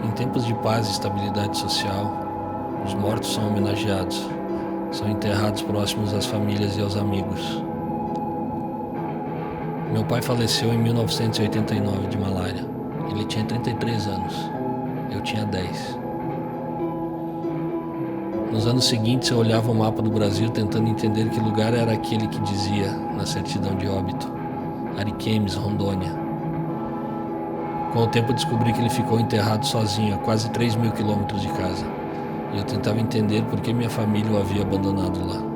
Em tempos de paz e estabilidade social, os mortos são homenageados, são enterrados próximos às famílias e aos amigos. Meu pai faleceu em 1989 de malária. Ele tinha 33 anos. Eu tinha 10. Nos anos seguintes eu olhava o mapa do Brasil tentando entender que lugar era aquele que dizia, na certidão de óbito, Ariquemes, Rondônia. Com o tempo descobri que ele ficou enterrado sozinho a quase 3.000 quilômetros de casa. E eu tentava entender por que minha família o havia abandonado lá.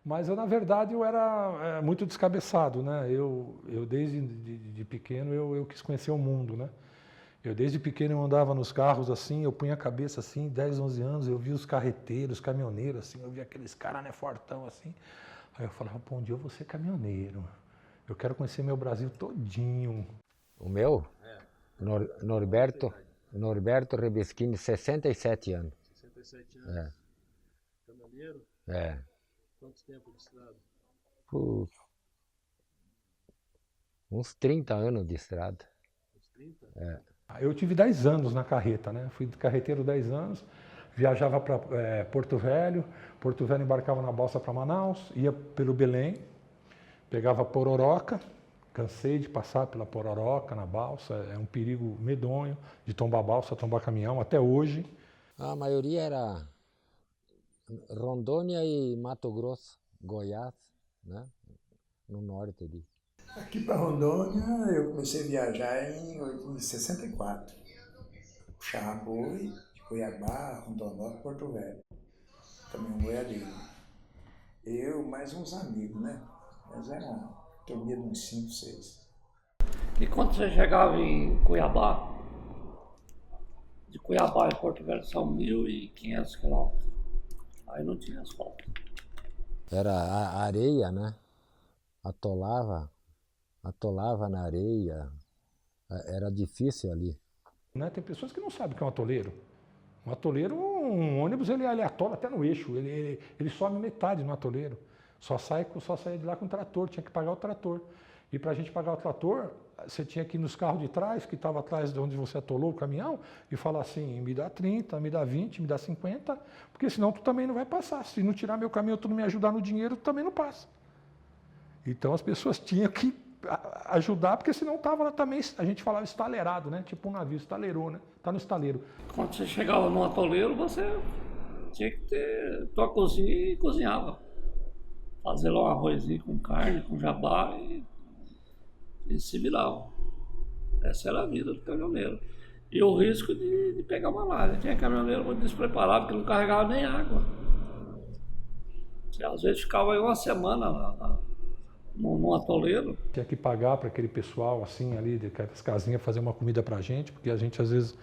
Mas eu, na verdade, eu era muito descabeçado, né? Eu desde de pequeno, eu quis conhecer o mundo, né? Eu desde pequeno eu andava nos carros assim, eu punha a cabeça assim, 10, 11 anos, eu via os carreteiros, caminhoneiros assim, eu via aqueles caras, né, fortão assim. Aí eu falava, pô, um dia eu vou ser caminhoneiro. Eu quero conhecer meu Brasil todinho. O meu? Norberto Rebeschini, 67 anos. 67 anos. Caminhoneiro? É. Quanto tempo de estrada? Uns 30 anos de estrada. Uns 30? É. Eu tive 10 anos na carreta, né? Fui carreteiro 10 anos, viajava para Porto Velho embarcava na balsa para Manaus, ia pelo Belém, pegava Pororoca, cansei de passar pela Pororoca na balsa, é um perigo medonho de tombar balsa, tombar caminhão, até hoje. A maioria era Rondônia e Mato Grosso, Goiás, né? No norte ali. Aqui para Rondônia eu comecei a viajar em 64. Puxava boi de Cuiabá, Rondonópolis, Porto Velho. Também um boiadeiro. Eu mais uns amigos, né? Mas era uma turminha de uns 5, 6. E quando você chegava em Cuiabá, de Cuiabá em Porto Velho são 1.500 quilômetros. Aí não tinha asfalto. Era a areia, né? Atolava na areia. Era difícil ali. Né? Tem pessoas que não sabem o que é um atoleiro. Um atoleiro, um ônibus, ele atola até no eixo, ele some metade no atoleiro. Só saía de lá com o trator, tinha que pagar o trator. E para a gente pagar o trator, você tinha que ir nos carros de trás, que estava atrás de onde você atolou o caminhão, e falar assim, me dá 30, me dá 20, me dá 50, porque senão tu também não vai passar. Se não tirar meu caminhão, tu não me ajudar no dinheiro, tu também não passa. Então as pessoas tinham que ajudar, porque senão estava lá também, a gente falava estaleirado, né? Tipo um navio, estaleirou, né? Tá no estaleiro. Quando você chegava no atoleiro, você tinha que ter tua cozinha e cozinhava. Fazer lá um arrozinho com carne, com jabá e se virava. Essa era a vida do caminhoneiro. E o risco de pegar malária. Tinha caminhoneiro muito despreparado, que não carregava nem água. Você, às vezes ficava aí uma semana no atoleiro. Tinha que pagar para aquele pessoal assim ali, daquelas casinhas, fazer uma comida pra gente, porque a gente às vezes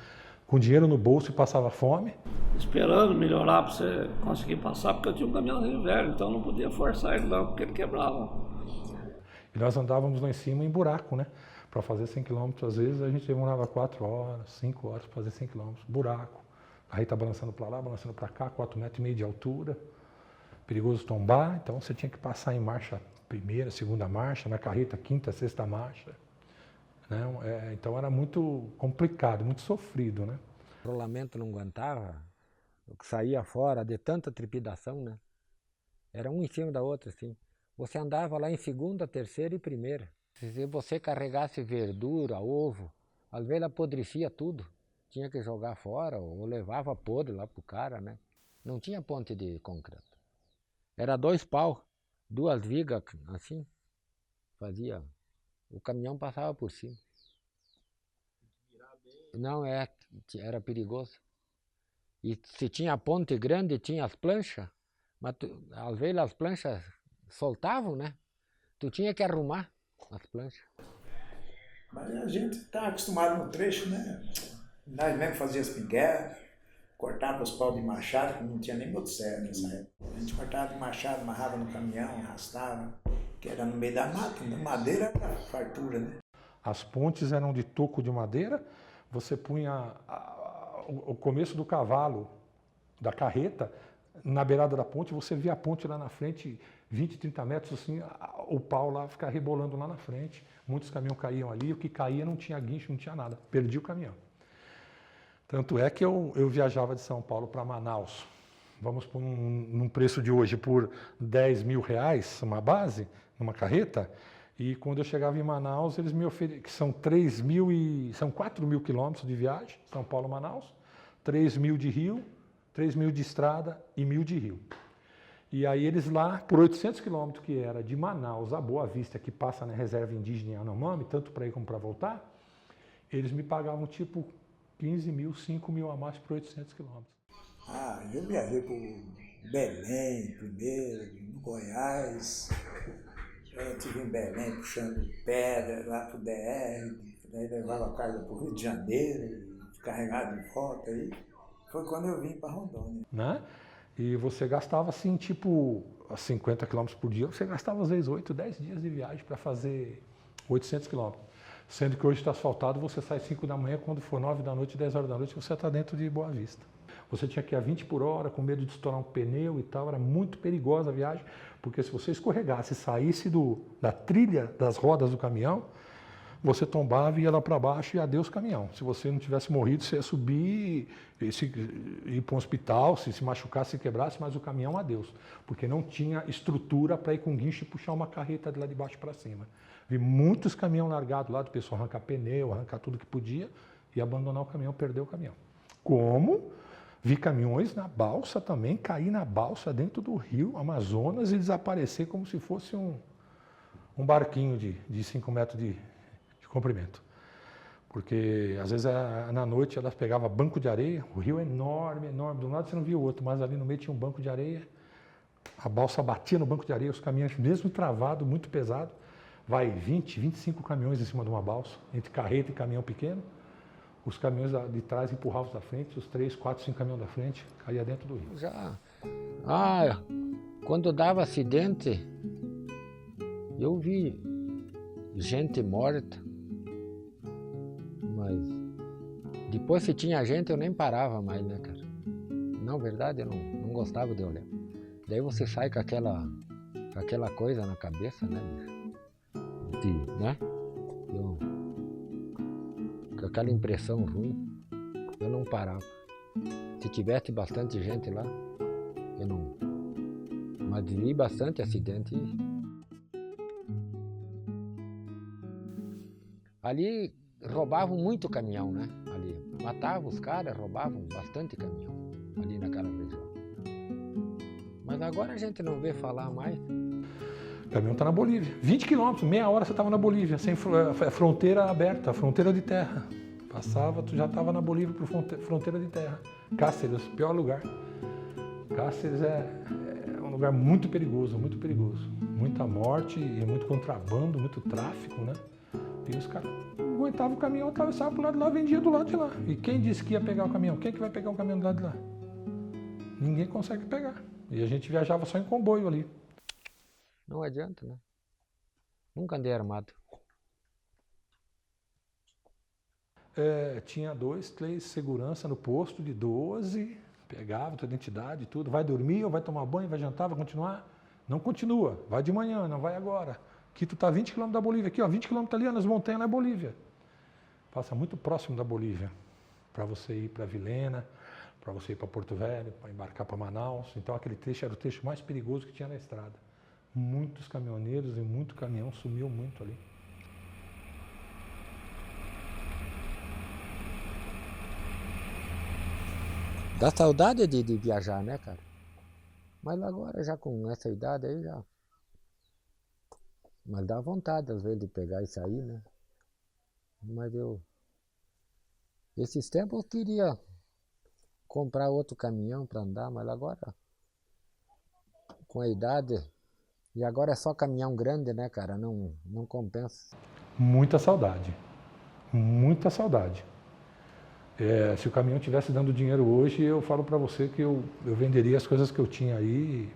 com dinheiro no bolso e passava fome. Esperando melhorar para você conseguir passar, porque eu tinha um caminhãozinho velho, então não podia forçar ele não, porque ele quebrava. E nós andávamos lá em cima em buraco, né? Para fazer 100 km, às vezes a gente demorava 4 horas, 5 horas para fazer 100 km, buraco. A carreta balançando para lá, balançando para cá, 4,5 metros de altura. Perigoso tombar, então você tinha que passar em marcha primeira, segunda marcha, na carreta quinta, sexta marcha. Né? Então era muito complicado, muito sofrido, né? O rolamento não aguentava, o que saía fora de tanta trepidação, né? Era um em cima da outra, assim. Você andava lá em segunda, terceira e primeira. Se você carregasse verdura, ovo, às vezes apodrecia tudo. Tinha que jogar fora ou levava podre lá pro cara, né? Não tinha ponte de concreto. Era 2 pau, 2 vigas assim. Fazia. O caminhão passava por cima. Não, era perigoso. E se tinha ponte grande, tinha as planchas, mas às vezes as planchas soltavam, né? Tu tinha que arrumar as planchas. Mas a gente está acostumado no trecho, né? Nós mesmo fazíamos espinguela, cortava os paus de machado, que não tinha nem motosserra nessa época. A gente cortava de machado, amarrava no caminhão, arrastava, que era no meio da mata, né? Madeira era fartura, né? As pontes eram de toco de madeira, você punha o começo do cavalo, da carreta, na beirada da ponte, você via a ponte lá na frente, 20, 30 metros, assim, o pau lá ficar rebolando lá na frente. Muitos caminhões caíam ali, o que caía não tinha guincho, não tinha nada, perdi o caminhão. Tanto é que eu viajava de São Paulo para Manaus, vamos por num preço de hoje, por 10 mil reais, uma base, numa carreta, e quando eu chegava em Manaus, eles me ofereciam, que são 4 mil quilômetros de viagem, São Paulo-Manaus, 3 mil de rio, 3 mil de estrada e 1.000 de rio. E aí eles lá, por 800 quilômetros, que era de Manaus a Boa Vista, que passa na reserva indígena em Yanomami, tanto para ir como para voltar, eles me pagavam tipo 15 mil, 5 mil a mais por 800 quilômetros. Ah, eu viajei por Belém primeiro, no Goiás. Eu estive em Belém puxando pedra lá pro DR, daí levava a carga para o Rio de Janeiro, carregado de volta aí. Foi quando eu vim para Rondônia. Né? E você gastava assim, tipo, 50 km por dia, você gastava às vezes 8, 10 dias de viagem para fazer 800 km. Sendo que hoje está asfaltado, você sai 5 da manhã, quando for 9 da noite, 10 horas da noite, você está dentro de Boa Vista. Você tinha que ir a 20 por hora, com medo de estourar um pneu e tal, era muito perigosa a viagem, porque se você escorregasse e saísse da trilha das rodas do caminhão, você tombava e ia lá para baixo e adeus caminhão. Se você não tivesse morrido, você ia subir e ir para um hospital, se machucasse, se quebrasse, mas o caminhão adeus, porque não tinha estrutura para ir com guincho e puxar uma carreta de lá de baixo para cima. Vi muitos caminhões largados lá, do pessoal arrancar pneu, arrancar tudo que podia e abandonar o caminhão, perder o caminhão. Como vi caminhões na balsa também, cair na balsa dentro do rio Amazonas e desaparecer como se fosse um barquinho de 5 metros de comprimento. Porque às vezes na noite elas pegavam banco de areia, o rio é enorme, enorme, de um lado você não via o outro, mas ali no meio tinha um banco de areia, a balsa batia no banco de areia, os caminhões mesmo travado, muito pesado, vai 20, 25 caminhões em cima de uma balsa, entre carreta e caminhão pequeno, os caminhões de trás empurravam os da frente, os 3, 4, 5 caminhões da frente, caía dentro do rio. Quando dava acidente, eu vi gente morta, mas depois se tinha gente eu nem parava mais, né, cara? Na verdade eu não gostava de olhar. Daí você sai com aquela coisa na cabeça, né, né? Com aquela impressão ruim, eu não parava. Se tivesse bastante gente lá, eu não... Mas vi bastante acidente. Ali roubavam muito caminhão, né? Ali matavam os caras, roubavam bastante caminhão ali naquela região. Mas agora a gente não vê falar mais. O caminhão está na Bolívia. 20 quilômetros, meia hora você estava na Bolívia, sem fronteira aberta, fronteira de terra. Passava, tu já estava na Bolívia por fronteira de terra. Cáceres, pior lugar. Cáceres é um lugar muito perigoso, muito perigoso. Muita morte e muito contrabando, muito tráfico, né? E os caras aguentavam o caminhão, atravessavam pro lado de lá, vendia do lado de lá. E quem disse que ia pegar o caminhão? Quem que vai pegar o caminhão do lado de lá? Ninguém consegue pegar. E a gente viajava só em comboio ali. Não adianta, né? Nunca andei armado. Tinha 2, 3 segurança no posto de 12, pegava tua identidade e tudo. Vai dormir ou vai tomar banho, vai jantar, vai continuar? Não continua, vai de manhã, não vai agora. Aqui tu tá 20 km da Bolívia, aqui ó, 20 km ali nas montanhas lá é Bolívia. Passa muito próximo da Bolívia, para você ir para Vilhena, para você ir para Porto Velho, para embarcar para Manaus. Então aquele trecho era o trecho mais perigoso que tinha na estrada. Muitos caminhoneiros e muito caminhão sumiu muito ali. Dá saudade de viajar, né, cara? Mas agora, já com essa idade aí, já... Mas dá vontade, às vezes, de pegar e sair, né? Mas eu... Esses tempos eu queria comprar outro caminhão para andar, mas agora... Com a idade... E agora é só caminhão grande, né, cara? Não compensa. Muita saudade. Muita saudade. Se o caminhão estivesse dando dinheiro hoje, eu falo para você que eu venderia as coisas que eu tinha aí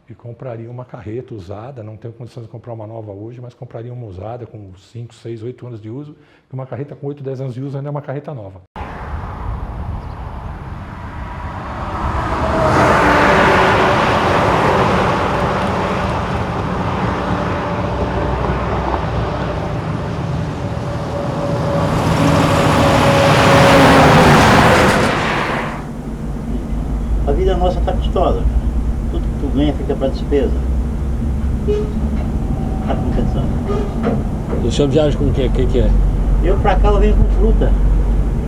e compraria uma carreta usada. Não tenho condições de comprar uma nova hoje, mas compraria uma usada com 5, 6, 8 anos de uso. E uma carreta com 8, 10 anos de uso ainda é uma carreta nova. A vida nossa tá custosa, cara. Tudo que tu ganha fica para despesa. Tá compensando. E o senhor viaja com o quê? O que é? Eu pra cá eu venho com fruta,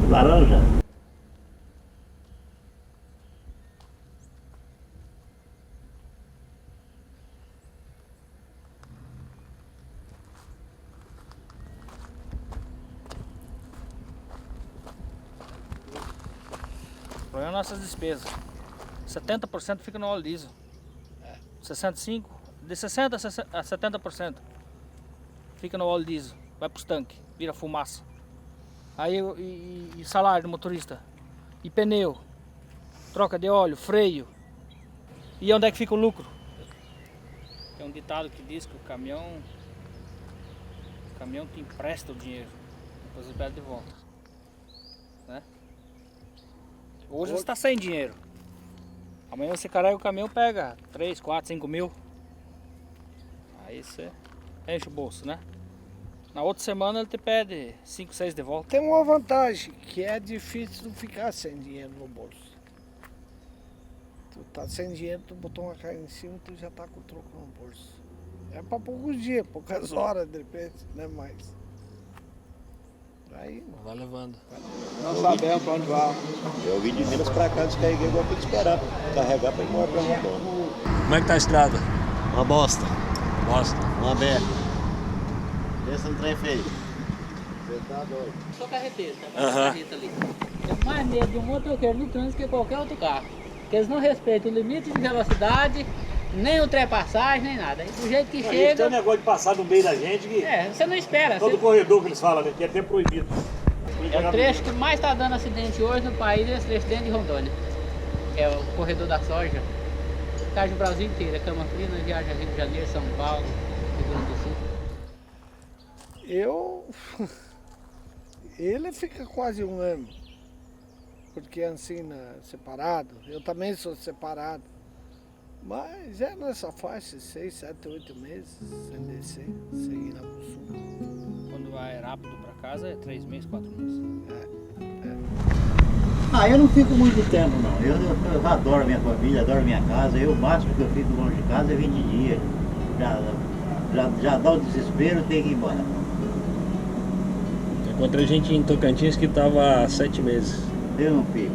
laranja. O problema é nossas despesas. 70% fica no óleo diesel. 65%, de 60% a 70% fica no óleo diesel. Vai pros tanques, vira fumaça. Aí e salário do motorista. E pneu, troca de óleo, freio. E onde é que fica o lucro? Tem um ditado que diz que o caminhão te empresta o dinheiro, depois ele pede de volta, né? Hoje você está sem dinheiro. Amanhã você carrega o caminhão, pega 3, 4, 5 mil. Aí você enche o bolso, né? Na outra semana ele te pede 5, 6 de volta. Tem uma vantagem, que é difícil tu ficar sem dinheiro no bolso. Tu tá sem dinheiro, tu botou uma carga em cima, tu já tá com o troco no bolso. É pra poucos dias, poucas horas de repente, não é mais. Aí, Vai levando. nós sabemos pra onde vamos. Eu vim de Minas pra cá, descarreguei, agora tem que esperar carregar pra ir embora pra Rondônia. Como é que tá a estrada? Uma bosta, Bosta. uma merda. Esse não trem feio. Você tá doido. Sou carreteiro, carreta ali. Tenho mais medo de um motoqueiro no trânsito que qualquer outro carro. Porque eles não respeitam o limite de velocidade, nem ultrapassagem, nem nada. E do jeito que chega... Tem um negócio de passar no meio da gente que você não espera. todo corredor que eles falam aqui é até proibido. É o trecho que mais está dando acidente hoje no país, é esse trecho dentro de Rondônia. É o corredor da soja. Viaja o Brasil inteiro, é Camafrina, viaja Rio de Janeiro, São Paulo, Rio Grande do Sul. Ele fica quase um ano, porque ensina separado. Eu também sou separado. Mas é nessa faixa, 6, 7, 8 meses, sem descer, sem ir lá pro sul. Quando vai rápido pra casa é 3 meses, 4 meses. Eu não fico muito tempo não. Eu adoro minha família, adoro minha casa. O máximo que eu fico longe de casa é 20 dias. Já dá o desespero, tem que ir embora. Encontrei gente em Tocantins que estava há 7 meses. Eu não fico.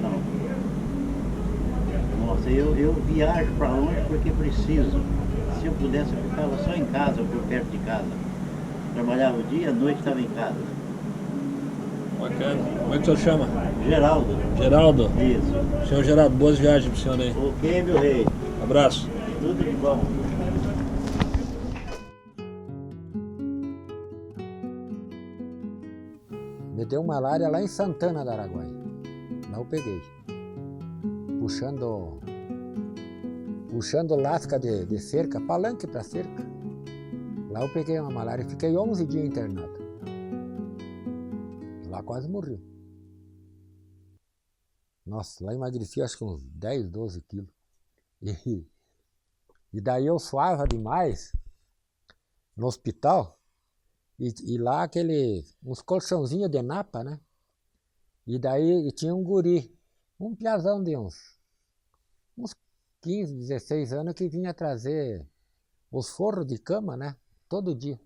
Não. Nossa, eu viajo para longe porque preciso. Se eu pudesse, eu ficava só em casa, ou por perto de casa. Trabalhava o dia, à noite estava em casa. Bacana. Como é que o senhor chama? Geraldo. Geraldo? Isso. Senhor Geraldo, boas viagens pro senhor aí. Ok, meu rei. Abraço. Tudo de bom. Me deu malária lá em Santana da Araguaia. Lá eu peguei. Puxando lasca de cerca, palanque para cerca. Lá eu peguei uma malária e fiquei 11 dias internado. Lá quase morri. Nossa, lá emagreci acho que uns 10, 12 quilos. E daí eu suava demais no hospital. E lá uns colchãozinhos de napa, né? E daí tinha um guri, um piazão de uns 15, 16 anos que vinha trazer os forros de cama, né? Todo dia.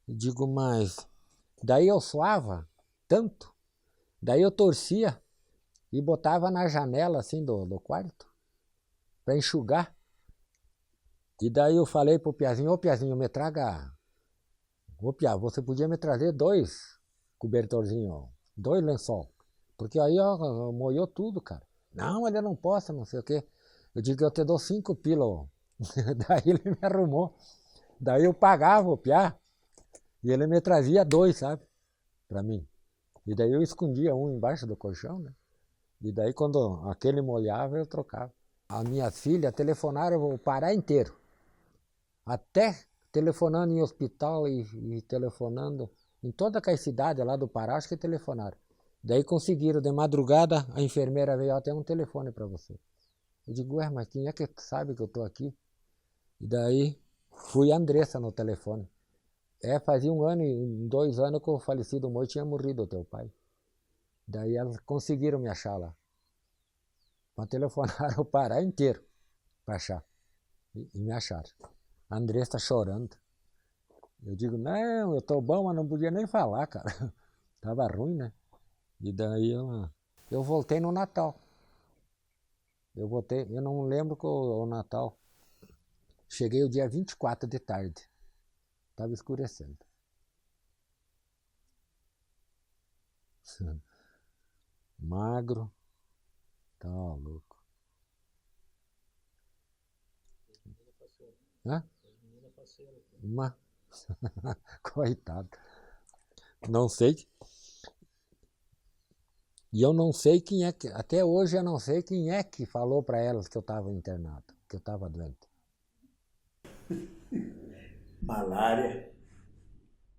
E digo, mas daí eu suava tanto, daí eu torcia e botava na janela assim do quarto para enxugar. E daí eu falei pro piazinho, ô piazinho, me traga... Ô Pia, você podia me trazer 2 cobertorzinhos, 2 lençol. Porque aí ó, molhou tudo, cara. Não, ele não posso, não sei o quê. Eu digo, eu te dou 5 pila. Daí ele me arrumou. Daí eu pagava o Pia e ele me trazia 2, sabe? Pra mim. E daí eu escondia um embaixo do colchão, né? E daí quando aquele molhava, eu trocava. A minha filha telefonaram o Pará inteiro. Até telefonando em hospital e telefonando em toda aquela cidade lá do Pará, acho que telefonaram. Daí conseguiram, de madrugada, a enfermeira veio, tem um telefone para você. Eu digo, ué, mas quem é que sabe que eu estou aqui? E daí fui a Andressa no telefone. Fazia 1 ano e 2 anos que o falecido Moi tinha morrido, o teu pai. Daí elas conseguiram me achar lá. Mas telefonaram o Pará inteiro para achar. E me acharam. A Andressa chorando. Eu digo, não, eu tô bom, mas não podia nem falar, cara. Tava ruim, né? E daí eu voltei no Natal. Eu não lembro o Natal. Cheguei o dia 24 de tarde. Tava escurecendo. Magro. Tá louco. Hã? Coitado. Não sei. E eu não sei quem é que... Até hoje eu não sei quem é que falou para elas que eu estava internado, que eu estava doente. Malária.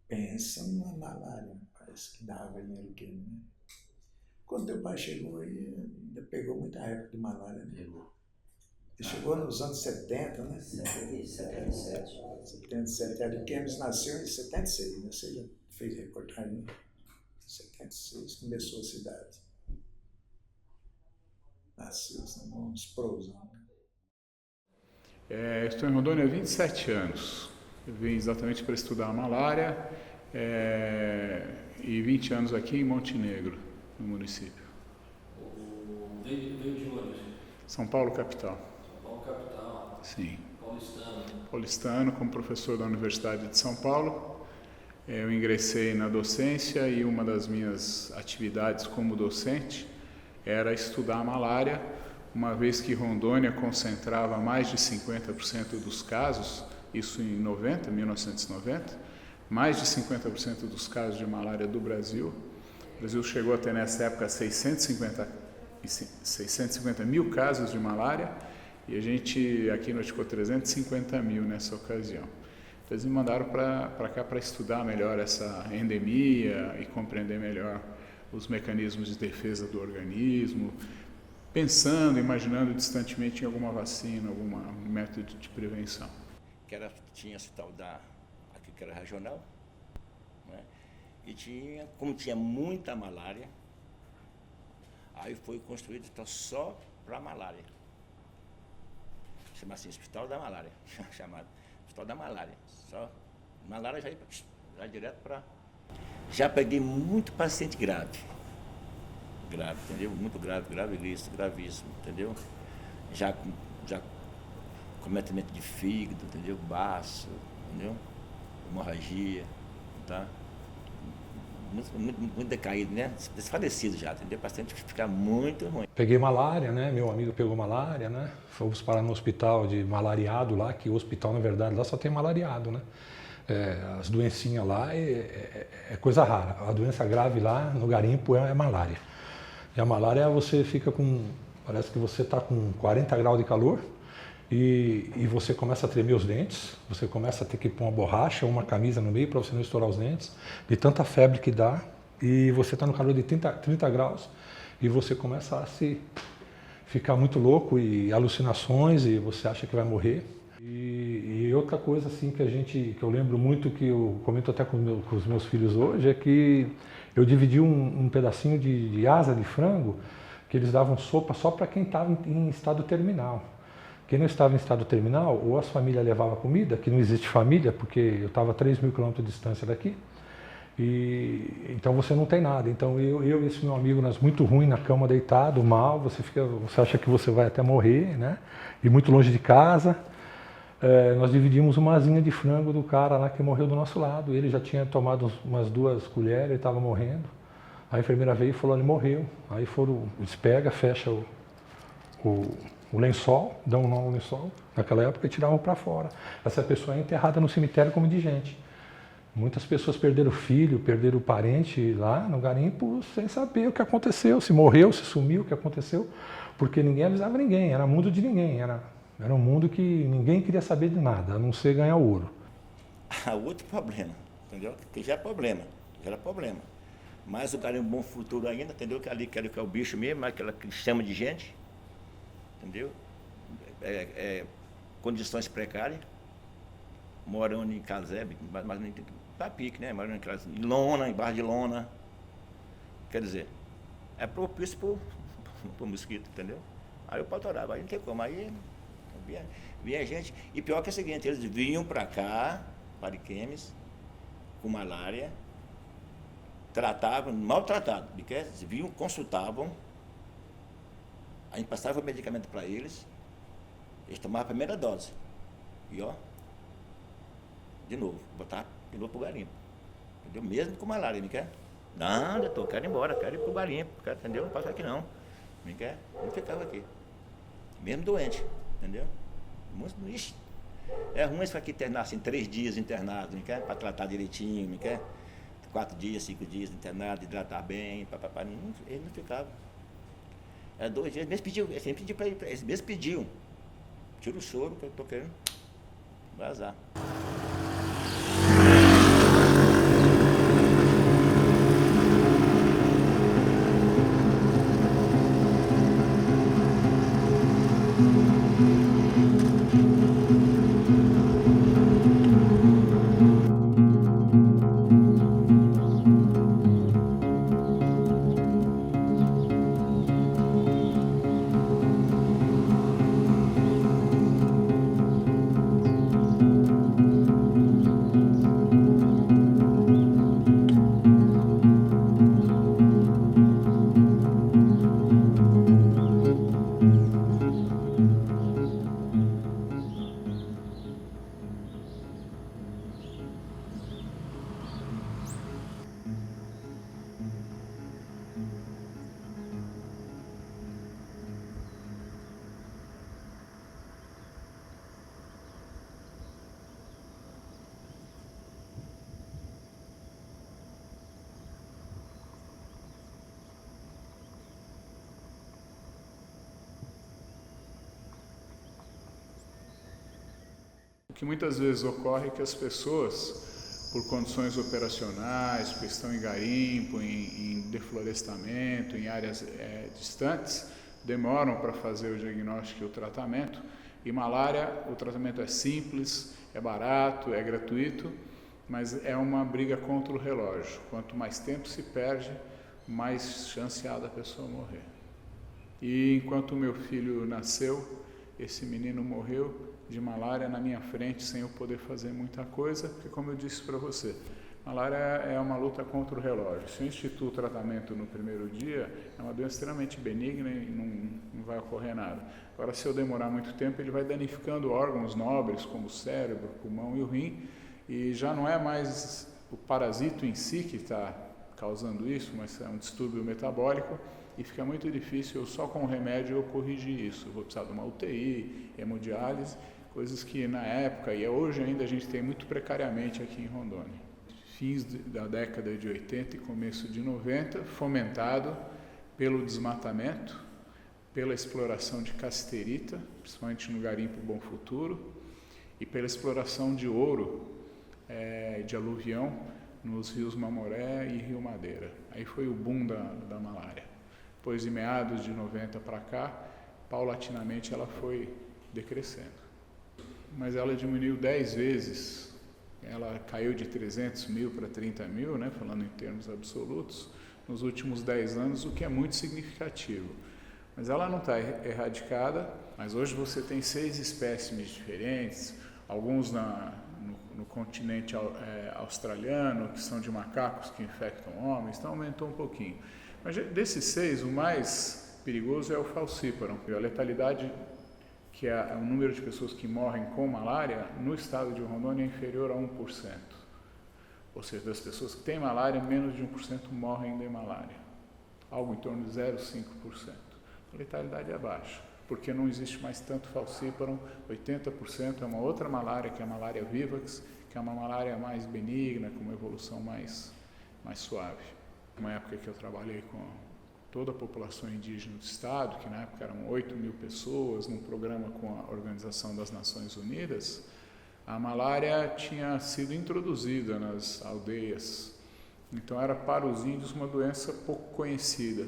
Pensa numa malária. Parece que dava dinheiro que, né? Quando teu pai chegou aí, ainda pegou muita época de malária, né? Ele chegou nos anos 70, né? 77. 77. Ari Kempis nasceu em 76, né? Você já fez reportagem, né? 76 começou a cidade. Nasceu, uma explosão. Estou em Rondônia há 27 anos. Eu vim exatamente para estudar a malária e 20 anos aqui em Montenegro, no município. Veio de onde? São Paulo, capital. São Paulo, capital. Sim. Paulistano. Paulistano, como professor da Universidade de São Paulo. Eu ingressei na docência e uma das minhas atividades como docente era estudar a malária, uma vez que Rondônia concentrava mais de 50% dos casos, isso em 1990, mais de 50% dos casos de malária do Brasil. O Brasil chegou a ter nessa época 650 mil casos de malária e a gente aqui notificou 350 mil nessa ocasião. Eles me mandaram para cá para estudar melhor essa endemia e compreender melhor os mecanismos de defesa do organismo, pensando, imaginando distantemente em alguma vacina, algum método de prevenção. Tinha esse tal aqui que era regional, né? E como tinha muita malária, aí foi construído só para malária. Chama assim, Hospital da Malária, chamado Hospital da Malária. Só malária já ia direto para... Já peguei muito paciente grave, entendeu? Muito grave, gravíssimo, entendeu? Já cometimento de fígado, entendeu? Baço, entendeu? Hemorragia, tá? Muito decaído, né? Desfalecido já, entendeu? O paciente fica muito ruim. Peguei malária, né? Meu amigo pegou malária, né? Fomos parar no hospital de malariado lá, que o hospital, na verdade, lá só tem malariado, né? As doencinhas lá é coisa rara. A doença grave lá no garimpo é malária. E a malária você fica com... Parece que você está com 40 graus de calor e você começa a tremer os dentes, você começa a ter que pôr uma borracha ou uma camisa no meio para você não estourar os dentes, de tanta febre que dá, e você está no calor de 30 graus e você começa a ficar muito louco e alucinações e você acha que vai morrer. E outra coisa assim que eu lembro muito, que eu comento até com os meus filhos hoje, é que eu dividi um pedacinho de asa de frango que eles davam sopa só para quem estava em estado terminal. Quem não estava em estado terminal, ou as famílias levavam comida, que não existe família, porque eu estava a 3.000 quilômetros de distância daqui, e então você não tem nada. Então eu e esse meu amigo, nós muito ruim na cama deitado, mal, você acha que você vai até morrer, né? E muito longe de casa. Nós dividimos uma asinha de frango do cara lá que morreu do nosso lado. Ele já tinha tomado umas 2 colheres, ele estava morrendo. A enfermeira veio e falou, ele morreu. Aí eles pegam, fecham o lençol, dão um nó no lençol, naquela época, e tiravam para fora. Essa pessoa é enterrada no cemitério como indigente. Muitas pessoas perderam filho, perderam parente lá no garimpo sem saber o que aconteceu, se morreu, se sumiu, o que aconteceu, porque ninguém avisava ninguém, era mundo de ninguém, era um mundo que ninguém queria saber de nada, a não ser ganhar ouro. Outro problema, entendeu? Que já era problema. Mas o garimpo Bom Futuro ainda, entendeu? Que ali que é o bicho mesmo, aquela que chama de gente, entendeu? Condições precárias, morando em casebre, mas nem para pique, né? Morando em lona, em barra de lona. Quer dizer, é propício para o mosquito, entendeu? Aí o pau torava, aí não tem como, aí vinha gente. E pior que é o seguinte, eles vinham para cá, para Ariquemes, com malária, tratavam, maltratados, porque eles vinham, consultavam, a gente passava o medicamento para eles tomavam a primeira dose. E ó, de novo, botar de novo pro garimpo. Entendeu? Mesmo com malária, me quer? Não, doutor, quero ir embora, quero ir pro garimpo, entendeu? Não passa aqui não. Me quer? Não ficava aqui. Mesmo doente, entendeu? Ixi, é ruim isso aqui internar assim, 3 dias internado, me quer? Para tratar direitinho, me quer? 4 dias, 5 dias internado, hidratar bem, papapá. Ele não ficava. Era 2 dias, eles pediam para ir, eles mesmos pediam. Tira o choro que eu tô querendo vazar. O que muitas vezes ocorre é que as pessoas, por condições operacionais, questão em garimpo, em deflorestamento, em áreas distantes, demoram para fazer o diagnóstico e o tratamento. E malária, o tratamento é simples, é barato, é gratuito, mas é uma briga contra o relógio. Quanto mais tempo se perde, mais chance há da pessoa morrer. E enquanto o meu filho nasceu, esse menino morreu de malária na minha frente, sem eu poder fazer muita coisa, porque, como eu disse para você, malária é uma luta contra o relógio. Se eu instituo o tratamento no primeiro dia, é uma doença extremamente benigna e não vai ocorrer nada. Agora, se eu demorar muito tempo, ele vai danificando órgãos nobres, como o cérebro, o pulmão e o rim, e já não é mais o parasito em si que está causando isso, mas é um distúrbio metabólico, e fica muito difícil, eu só com remédio eu corrigir isso. Eu vou precisar de uma UTI, hemodiálise, coisas que na época, e hoje ainda a gente tem muito precariamente aqui em Rondônia. Fins da década de 80 e começo de 90, fomentado pelo desmatamento, pela exploração de casterita, principalmente no garimpo Bom Futuro, e pela exploração de ouro, de aluvião, nos rios Mamoré e Rio Madeira. Aí foi o boom da malária. Depois de meados de 90 para cá, paulatinamente ela foi decrescendo. Mas ela diminuiu 10 vezes. Ela caiu de 300 mil para 30 mil, né, falando em termos absolutos, nos últimos 10 anos, o que é muito significativo. Mas ela não está erradicada, mas hoje você tem 6 espécimes diferentes, alguns no continente australiano, que são de macacos que infectam homens, então aumentou um pouquinho. Mas desses 6, o mais perigoso é o falciparum. A letalidade, que é o número de pessoas que morrem com malária, no estado de Rondônia é inferior a 1%. Ou seja, das pessoas que têm malária, menos de 1% morrem de malária. Algo em torno de 0,5%. A letalidade é baixa, porque não existe mais tanto falciparum. 80% é uma outra malária, que é a malária vivax, que é uma malária mais benigna, com uma evolução mais suave. Uma época que eu trabalhei com toda a população indígena do estado, que na época eram 8 mil pessoas, num programa com a Organização das Nações Unidas, a malária tinha sido introduzida nas aldeias. Então era para os índios uma doença pouco conhecida.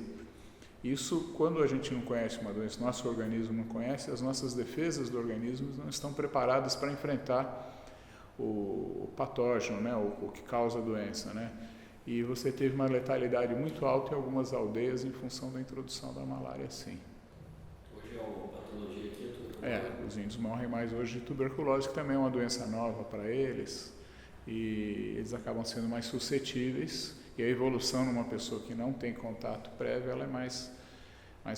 Isso, quando a gente não conhece uma doença, nosso organismo não conhece, as nossas defesas do organismo não estão preparadas para enfrentar o patógeno, né, o que causa a doença, né? E você teve uma letalidade muito alta em algumas aldeias em função da introdução da malária, sim. Hoje a patologia aqui é tudo. Os índios morrem mais hoje de tuberculose, que também é uma doença nova para eles, e eles acabam sendo mais suscetíveis, e a evolução numa pessoa que não tem contato prévio, ela é mais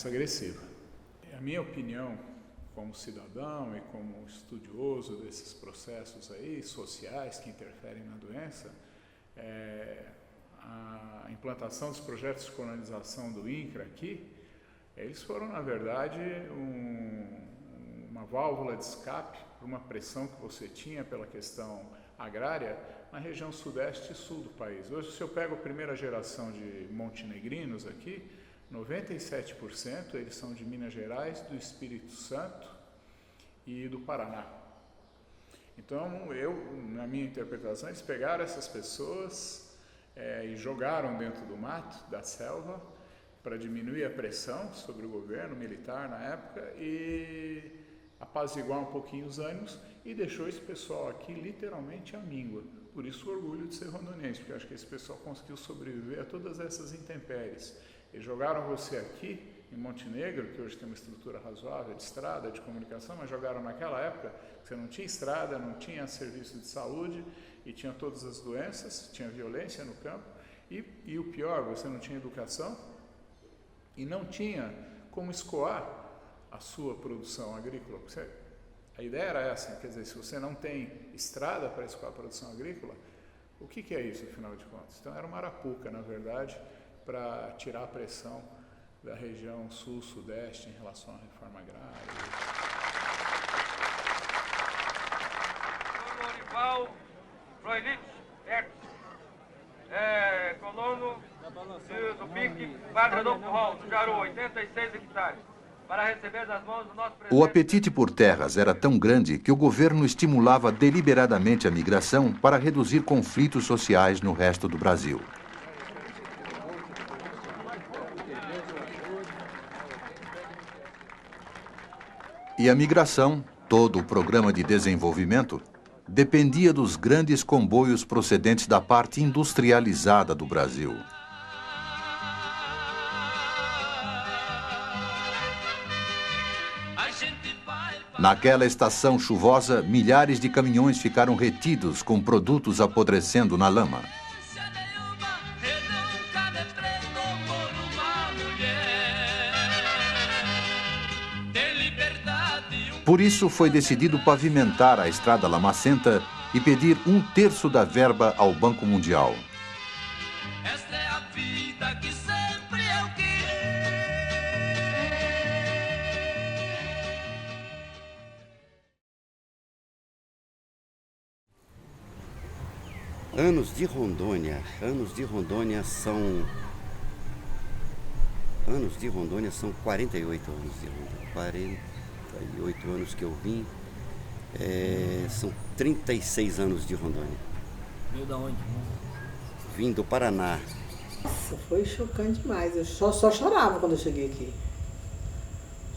agressiva. A minha opinião, como cidadão e como estudioso desses processos aí, sociais que interferem na doença, a implantação dos projetos de colonização do INCRA aqui, eles foram, na verdade, uma válvula de escape para uma pressão que você tinha pela questão agrária na região sudeste e sul do país. Hoje, se eu pego a primeira geração de montenegrinos aqui, 97% eles são de Minas Gerais, do Espírito Santo e do Paraná. Então, na minha interpretação, eles pegaram essas pessoas e jogaram dentro do mato, da selva, para diminuir a pressão sobre o governo militar na época e apaziguar um pouquinho os ânimos, e deixou esse pessoal aqui literalmente à míngua. Por isso o orgulho de ser rondoniense, porque acho que esse pessoal conseguiu sobreviver a todas essas intempéries. Eles jogaram você aqui em Montenegro, que hoje tem uma estrutura razoável de estrada, de comunicação, mas jogaram naquela época que você não tinha estrada, não tinha serviço de saúde e tinha todas as doenças, tinha violência no campo e o pior, você não tinha educação e não tinha como escoar a sua produção agrícola. A ideia era essa, quer dizer, se você não tem estrada para escoar a produção agrícola, o que é isso, afinal de contas? Então era uma arapuca, na verdade, para tirar a pressão da região sul-sudeste em relação à reforma agrária. Lorival Froilitz Hertz, colono do Pique, Padre Adolfo Hall, do Jaru, 86 hectares, para receber das mãos do nosso presidente. O apetite por terras era tão grande que o governo estimulava deliberadamente a migração para reduzir conflitos sociais no resto do Brasil. E a migração, todo o programa de desenvolvimento, dependia dos grandes comboios procedentes da parte industrializada do Brasil. Naquela estação chuvosa, milhares de caminhões ficaram retidos com produtos apodrecendo na lama. Por isso foi decidido pavimentar a estrada lamacenta e pedir 1/3 da verba ao Banco Mundial. Anos de Rondônia são 48 anos de Rondônia. 48 anos que eu vim, são 36 anos de Rondônia. Veio da onde? Vim do Paraná. Nossa, foi chocante demais. Eu só chorava quando eu cheguei aqui.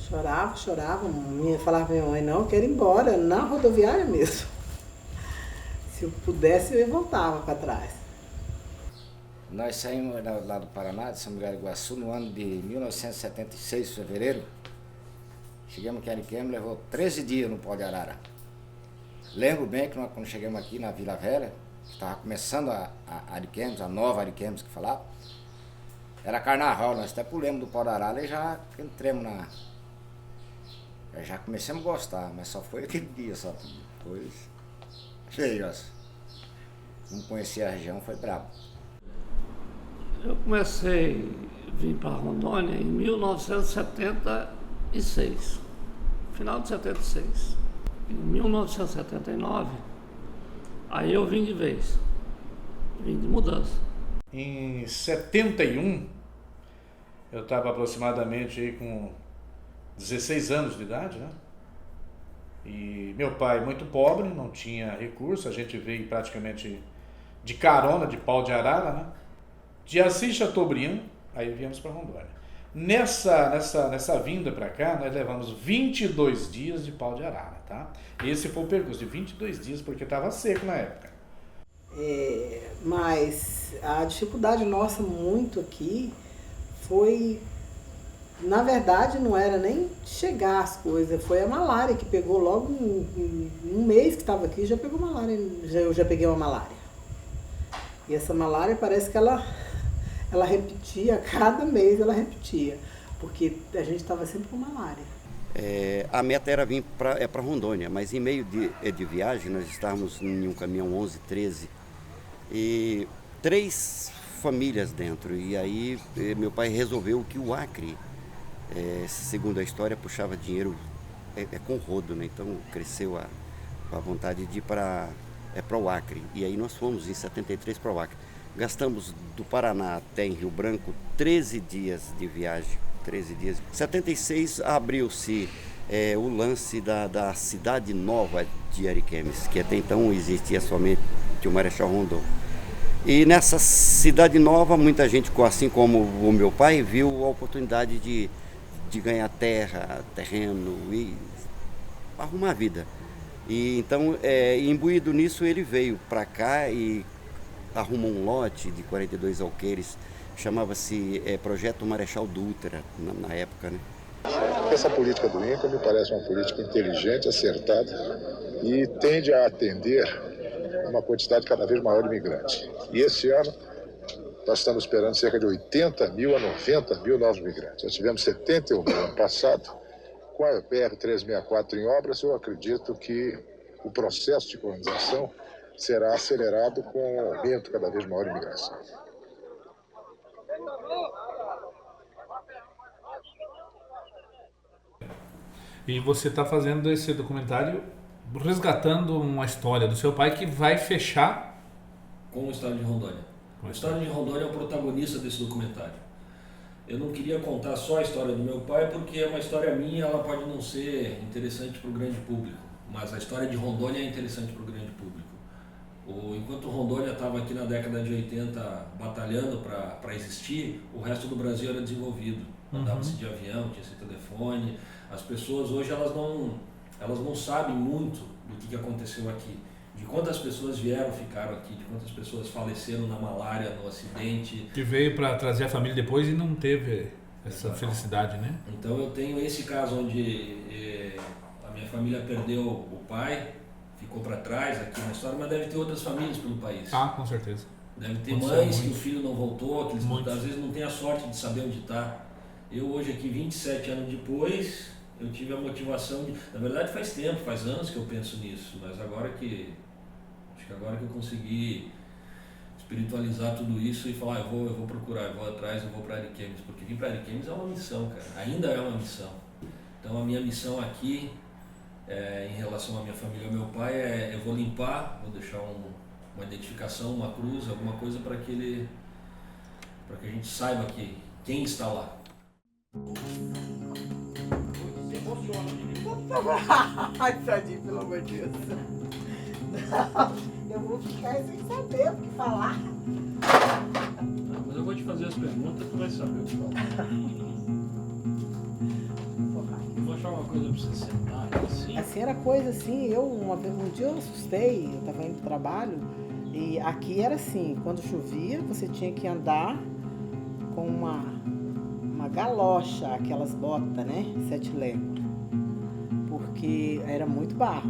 Chorava. Falava pra minha mãe, não, eu quero ir embora, na rodoviária mesmo. Se eu pudesse, eu voltava para trás. Nós saímos lá do Paraná, de São Miguel do Iguaçu, no ano de 1976, fevereiro. Chegamos aqui em Ariquemes, levou 13 dias no Pau de Arara. Lembro bem que nós, quando chegamos aqui na Vila Velha, estava começando a Ariquemes, a nova Ariquemes que falava, era carnaval, nós até pulamos do Pau de Arara e já entramos na... Já começamos a gostar, mas só foi aquele dia só. Depois, cheio, como conhecer a região, foi brabo. Eu comecei a vir para Rondônia em 1976, final de 76. Em 1979, aí eu vim de vez, vim de mudança. Em 71, eu estava aproximadamente aí com 16 anos de idade, né? E meu pai muito pobre, não tinha recurso, a gente veio praticamente de carona, de Pau de Arara, né? De Assis Chateaubriand, aí viemos para Rondônia. Nessa vinda para cá, nós levamos 22 dias de Pau de Arara, tá? Esse foi o percurso de 22 dias, porque estava seco na época. Mas a dificuldade nossa muito aqui foi, na verdade, não era nem chegar as coisas, foi a malária que pegou logo um mês que estava aqui, já pegou malária, eu já peguei uma malária. E essa malária parece que ela repetia, cada mês ela repetia, porque a gente estava sempre com malária. A meta era vir para Rondônia, mas em meio de viagem, nós estávamos em um caminhão 11-13 e 3 famílias dentro. E aí meu pai resolveu que o Acre, segundo a história, puxava dinheiro com rodo, né? Então cresceu a vontade de ir para o Acre. E aí nós fomos em 73 para o Acre. Gastamos do Paraná até em Rio Branco 13 dias de viagem. 13 dias. Em 76 abriu-se o lance da cidade nova de Ariquemes, que até então existia somente o Marechal Rondon. E nessa cidade nova, muita gente, assim como o meu pai, viu a oportunidade de ganhar terra, terreno e arrumar a vida. E então, imbuído nisso, ele veio para cá e arrumou um lote de 42 alqueires, chamava-se Projeto Marechal Dutra, na época, né? Essa política do INCRA me parece uma política inteligente, acertada e tende a atender a uma quantidade cada vez maior de imigrantes. E esse ano nós estamos esperando cerca de 80 mil a 90 mil novos migrantes. Nós tivemos 71 mil ano passado. Com a BR-364 em obras, eu acredito que o processo de colonização será acelerado com um aumento cada vez maior de imigração. E você está fazendo esse documentário resgatando uma história do seu pai que vai fechar com o Estado de Rondônia. O Estado de Rondônia é o protagonista desse documentário. Eu não queria contar só a história do meu pai, porque é uma história minha, ela pode não ser interessante para o grande público, mas a história de Rondônia é interessante para o grande público. Enquanto Rondônia estava aqui na década de 80 batalhando para existir, o resto do Brasil era desenvolvido. Andava-se de avião, tinha esse telefone. As pessoas hoje elas não elas não sabem muito do que aconteceu aqui. De quantas pessoas ficaram aqui, de quantas pessoas faleceram na malária, no acidente. Que veio para trazer a família depois e não teve essa felicidade, né? Então eu tenho esse caso onde a minha família perdeu o pai, ficou para trás aqui na história, mas deve ter outras famílias pelo país. Ah, com certeza. Deve ter mães que o filho não voltou, que eles às vezes não têm a sorte de saber onde está. Eu hoje aqui, 27 anos depois, eu tive a motivação de... Na verdade faz tempo, faz anos que eu penso nisso, mas agora que eu consegui espiritualizar tudo isso e falar, eu vou procurar, eu vou atrás, eu vou para Ariquemes, porque vir para Ariquemes é uma missão, cara, ainda é uma missão. Então a minha missão aqui, em relação à minha família e ao meu pai, eu vou limpar, vou deixar uma identificação, uma cruz, alguma coisa para que a gente saiba quem está lá. Ai, Tadinho, pelo amor de Deus. Eu vou ficar sem saber o que falar. Não, mas eu vou te fazer as perguntas, tu vai saber o que falar. Eu vou achar uma coisa pra você sentar assim. Assim, era coisa assim, um dia eu assustei, eu tava indo pro trabalho, e aqui era assim, quando chovia, você tinha que andar com uma galocha, aquelas botas, né, 7 léguas, porque era muito barro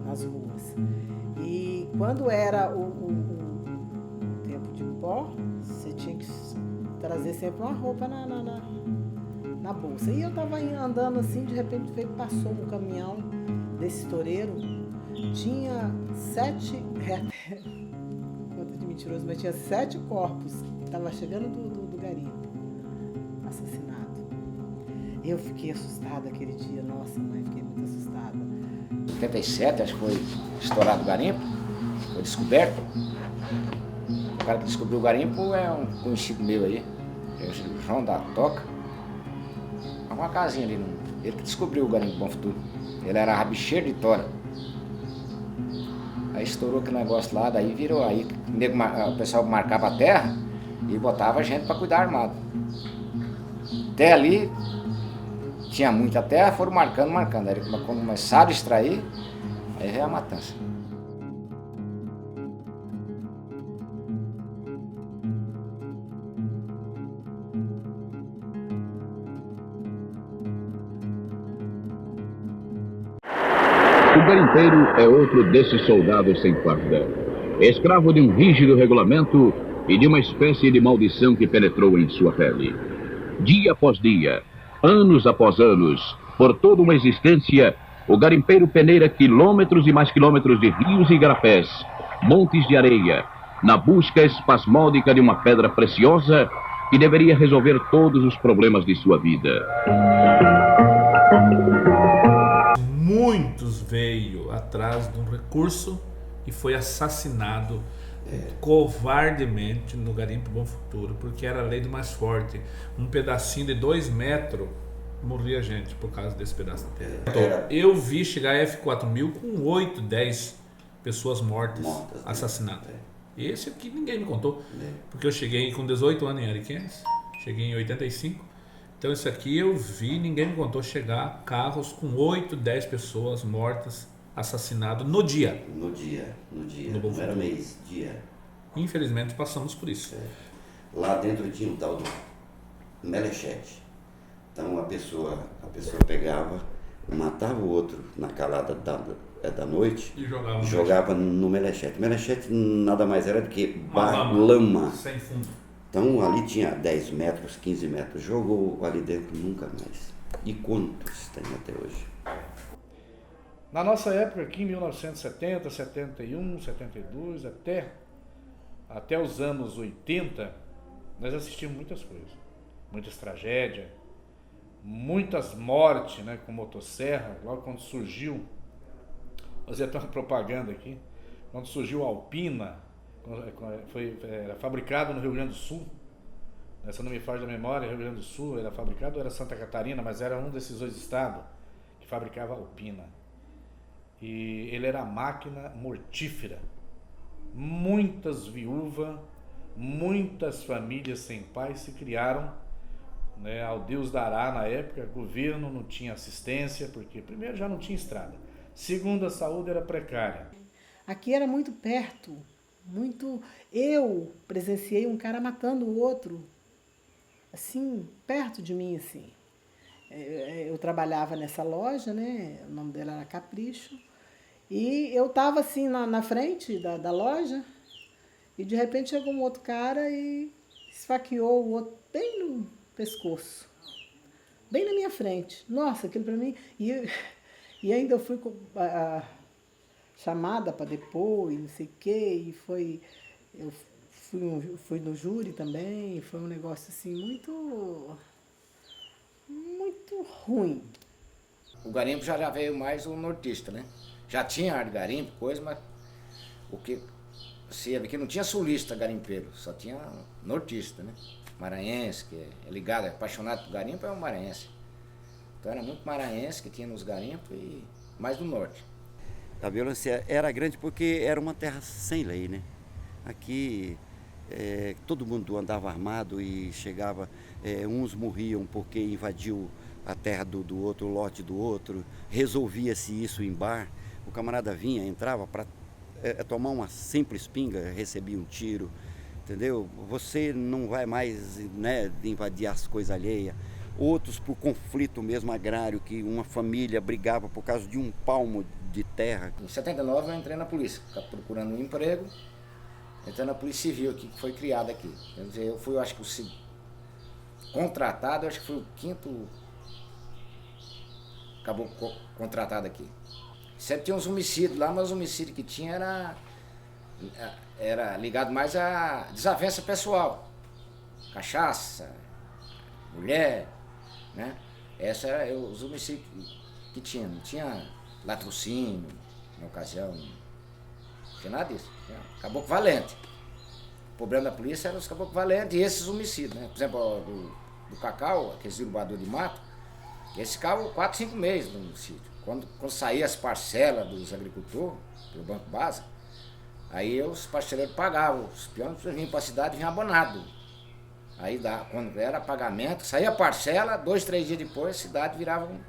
nas ruas. E quando era o tempo de pó, você tinha que trazer sempre uma roupa na bolsa. E eu tava andando assim, de repente passou um caminhão desse toureiro, tinha 7, conta de mentiroso, mas tinha 7 corpos que tava chegando do garimpo, assassinado. Eu fiquei assustada aquele dia, nossa mãe, fiquei muito assustada. Em 77, acho que foi estourado o garimpo, foi descoberto. O cara que descobriu o garimpo é um conhecido meu aí, é o João da Toca. Uma casinha ali, ele que descobriu o garimpo Bom Futuro. Ele era rabicheiro de tora. Aí estourou aquele negócio lá, daí virou, aí o pessoal marcava a terra e botava gente para cuidar armado. Até ali tinha muita terra, foram marcando. Aí quando começaram a extrair, aí veio a matança. O garimpeiro é outro desses soldados sem farda, escravo de um rígido regulamento e de uma espécie de maldição que penetrou em sua pele. Dia após dia, anos após anos, por toda uma existência, o garimpeiro peneira quilômetros e mais quilômetros de rios e igarapés, montes de areia, na busca espasmódica de uma pedra preciosa que deveria resolver todos os problemas de sua vida. Muitos veio atrás de um recurso e foi assassinado covardemente no garimpo Bom Futuro, porque era a lei do mais forte. Um pedacinho de 2 metros morria gente por causa desse pedaço de terra. Eu vi chegar a F4000 com 8, 10 pessoas mortas, assassinadas. Esse aqui ninguém me contou, porque eu cheguei com 18 anos em Ariquemes, cheguei em 85. Então isso aqui eu vi, ninguém me contou chegar carros com 8, 10 pessoas mortas, assassinadas no dia. No dia. No Bom Não era Futuro. mês, dia. Infelizmente passamos por isso. Lá dentro tinha um tal do melechete. Então a pessoa pegava, matava o outro na calada da noite E jogava, jogava no melechete. Melechete nada mais era do que Uma lama. sem fundo. Então ali tinha 10 metros, 15 metros, jogou ali dentro nunca mais. E quantos tem até hoje? Na nossa época aqui, em 1970, 71, 72, até os anos 80, nós assistimos muitas coisas. Muitas tragédias, muitas mortes, né, com motosserra. Logo quando surgiu, fazer até uma propaganda aqui, quando surgiu a Alpina, era fabricado no Rio Grande do Sul, se não me falha da memória, Rio Grande do Sul era fabricado, ou era Santa Catarina, mas era um desses 2 estados que fabricava a Alpina. E ele era máquina mortífera. Muitas viúvas, muitas famílias sem pai se criaram né, ao Deus dará na época, governo não tinha assistência, porque primeiro já não tinha estrada, segundo a saúde era precária. Aqui era muito perto, muito... Eu presenciei um cara matando o outro, assim, perto de mim, assim. Eu trabalhava nessa loja, né, o nome dela era Capricho, e eu estava assim na frente da loja, e de repente chegou um outro cara e esfaqueou o outro bem no pescoço, bem na minha frente. Nossa, aquilo para mim... E ainda eu fui chamada para depor e não sei o quê, e eu fui no júri também, foi um negócio assim muito ruim. O garimpo já veio mais o nortista, né? Já tinha área de garimpo, coisa, mas o que se aqui não tinha sulista garimpeiro, só tinha nortista, né? Maranhense, que é ligado, é apaixonado por garimpo, é um maranhense. Então era muito maranhense que tinha nos garimpos e mais do norte. A violência era grande porque era uma terra sem lei, né? Aqui todo mundo andava armado e chegava, uns morriam porque invadiu a terra do outro, o lote do outro, resolvia-se isso em bar, o camarada vinha, entrava para tomar uma simples pinga, recebia um tiro, entendeu? Você não vai mais, né, invadir as coisas alheias. Outros por conflito mesmo agrário, que uma família brigava por causa de um palmo de terra. Em 79 eu entrei na polícia, procurando um emprego, entrei na Polícia Civil aqui, que foi criada aqui. Quer dizer, eu fui, eu acho que contratado, eu acho que foi o 5º acabou contratado aqui. Sempre tinha uns homicídios lá, mas os homicídios que tinha era ligado mais à desavença pessoal. Cachaça, mulher, né? Essa era os homicídios que tinha. Não tinha latrocínio na ocasião, não tinha nada disso. Caboclo valente. O problema da polícia era os caboclos valentes e esses homicídios, né? Por exemplo, do Cacau, aqueles derrubadores de mato, esse ficava 4, 5 meses no homicídio. Quando saía as parcelas dos agricultores, pelo Banco Basa, aí os parceleiros pagavam, os peões vinham para a cidade e vinham abonados. Aí, quando era pagamento, saía a parcela, 2, 3 dias depois, a cidade virava um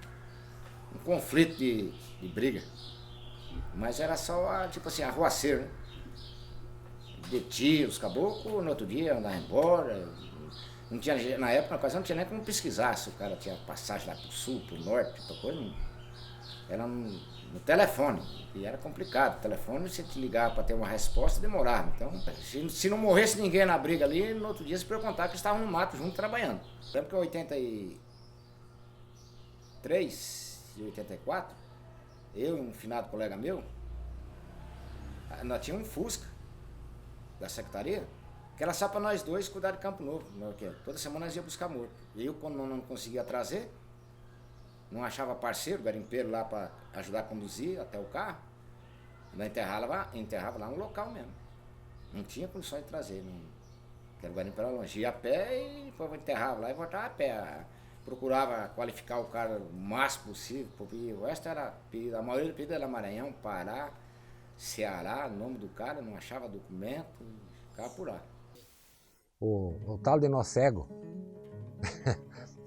conflito de briga. Mas era só, tipo assim, arruaceiro, né? Detia os caboclos, no outro dia andava embora. Não tinha, na época, na ocasião, não tinha nem como pesquisar se o cara tinha passagem lá pro sul, pro norte, outra coisa. Não. Era no telefone, e era complicado. O telefone, você te ligava para ter uma resposta, demorava. Então, se não morresse ninguém na briga ali, no outro dia se perguntava que estavam no mato junto trabalhando. Lembro que em 83 e 84, eu e um finado colega meu, nós tínhamos um Fusca da secretaria, que era só para nós dois cuidar de Campo Novo. Toda semana nós ia buscar morto. E eu, quando não conseguia trazer, não achava parceiro, garimpeiro lá para ajudar a conduzir até o carro, nós enterrava lá no local mesmo. Não tinha condições de trazer, porque o garimpo era longe. Ia a pé e depois enterrava lá e voltava a pé. Procurava qualificar o cara o máximo possível, porque o resto era pedido, a maioria do pedido era Maranhão, Pará, Ceará, o nome do cara, não achava documento, ficava por lá. O tal de nó cego,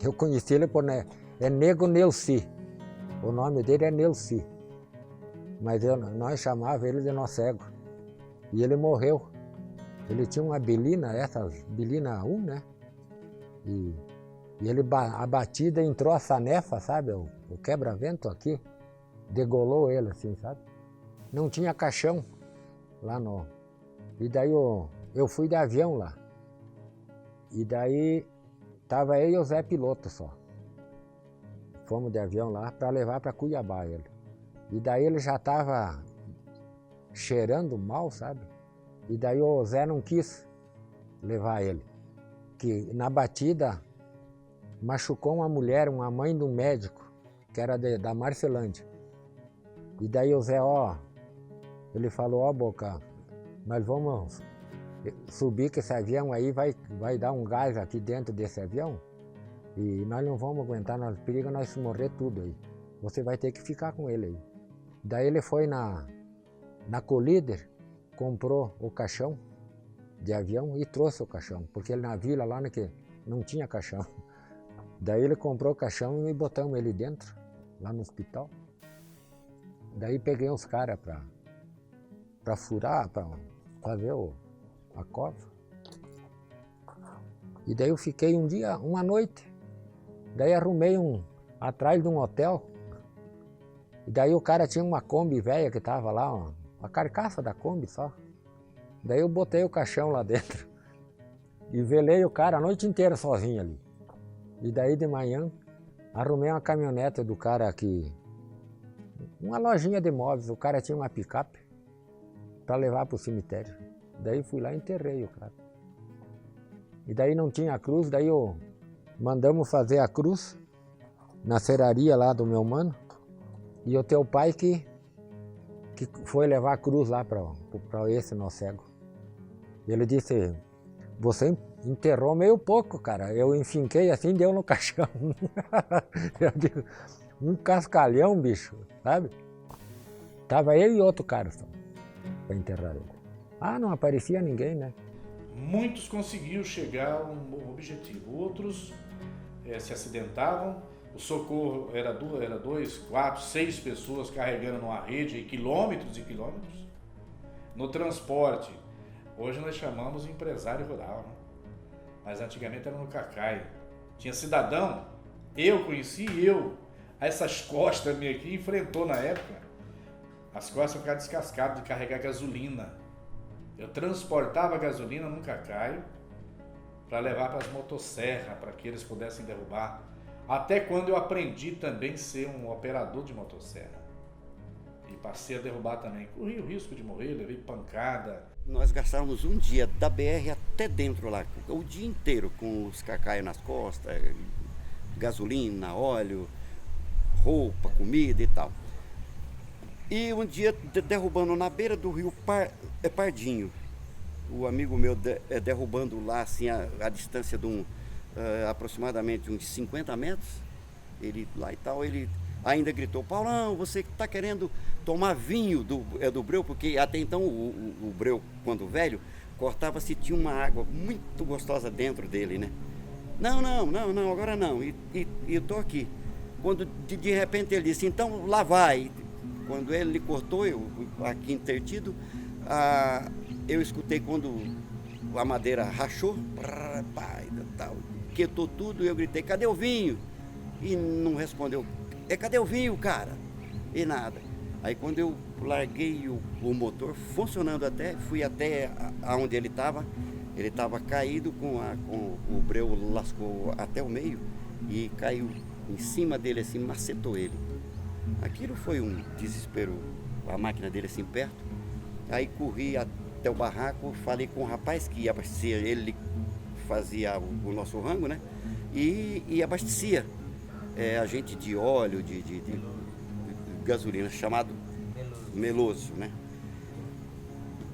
eu conheci ele por Nego Neuci, o nome dele é Neuci, mas nós chamávamos ele de nó cego, e ele morreu. Ele tinha uma bilina, essas bilina 1, né, e ele, a batida entrou a sanefa, sabe, o quebra-vento aqui, degolou ele assim, sabe. Não tinha caixão lá no... E daí eu fui de avião lá. E daí tava eu e o Zé Piloto só. Fomos de avião lá para levar para Cuiabá ele. E daí ele já tava cheirando mal, sabe? E daí o Zé não quis levar ele. Que na batida machucou uma mulher, uma mãe de um médico, que era da Marcelândia. E daí o Zé, ele falou, Boca, nós vamos subir que esse avião aí vai dar um gás aqui dentro desse avião e nós não vamos aguentar, nós periga nós morrer tudo aí. Você vai ter que ficar com ele aí. Daí ele foi na Colíder, comprou o caixão de avião e trouxe o caixão, porque ele na vila lá que não tinha caixão. Daí ele comprou o caixão e botamos ele dentro, lá no hospital. Daí peguei uns caras para furar, para fazer a cova. E daí eu fiquei uma noite. Daí arrumei atrás de um hotel. E daí o cara tinha uma Kombi velha que tava lá, a carcaça da Kombi só. Daí eu botei o caixão lá dentro e velei o cara a noite inteira sozinho ali. E daí de manhã arrumei uma caminhonete do cara aqui, uma lojinha de móveis, o cara tinha uma picape para levar para o cemitério. Daí fui lá e enterrei o cara. E daí não tinha cruz, daí mandamos fazer a cruz na serraria lá do meu mano. E o teu pai que foi levar a cruz lá para esse nosso cego. Ele disse, você enterrou meio pouco, cara. Eu enfinquei assim, deu no caixão. Eu digo, um cascalhão, bicho, sabe? Tava eu e outro cara só, para enterrar ele. Ah, não aparecia ninguém, né? Muitos conseguiam chegar a um objetivo, outros se acidentavam. O socorro era 2, 4, 6 pessoas carregando numa rede e quilômetros e quilômetros. No transporte, hoje nós chamamos de empresário rural, né? Mas antigamente era no cacai. Tinha cidadão, eu conheci, essas costas minhas aqui, enfrentou na época. As costas ficaram descascadas de carregar gasolina. Eu transportava gasolina num cacaio para levar para as motosserras, para que eles pudessem derrubar. Até quando eu aprendi também a ser um operador de motosserra. E passei a derrubar também. Corri o risco de morrer, levei pancada. Nós gastávamos um dia da BR até dentro lá, o dia inteiro, com os cacaios nas costas, gasolina, óleo, roupa, comida e tal. E um dia derrubando na beira do rio Pardinho, o amigo meu derrubando lá assim a distância de aproximadamente uns 50 metros, ele lá e tal, ele ainda gritou, Paulão, você está querendo tomar vinho do breu, porque até então o breu, quando velho, cortava-se, tinha uma água muito gostosa dentro dele, né? Não, agora não, e eu tô aqui. Quando de repente ele disse, então lá vai. Quando ele cortou, aqui intertido, eu escutei quando a madeira rachou, tal, quietou tudo, e eu gritei, cadê o vinho? E não respondeu, cadê o vinho, cara? E nada. Aí quando eu larguei o motor funcionando fui até onde ele estava caído com o breu, lascou até o meio e caiu em cima dele assim, macetou ele. Aquilo foi um desespero, a máquina dele assim perto. Aí corri até o barraco, falei com o rapaz que abastecia, ele fazia o nosso rango, né? E abastecia a gente de óleo, de gasolina, chamado Meloso, né?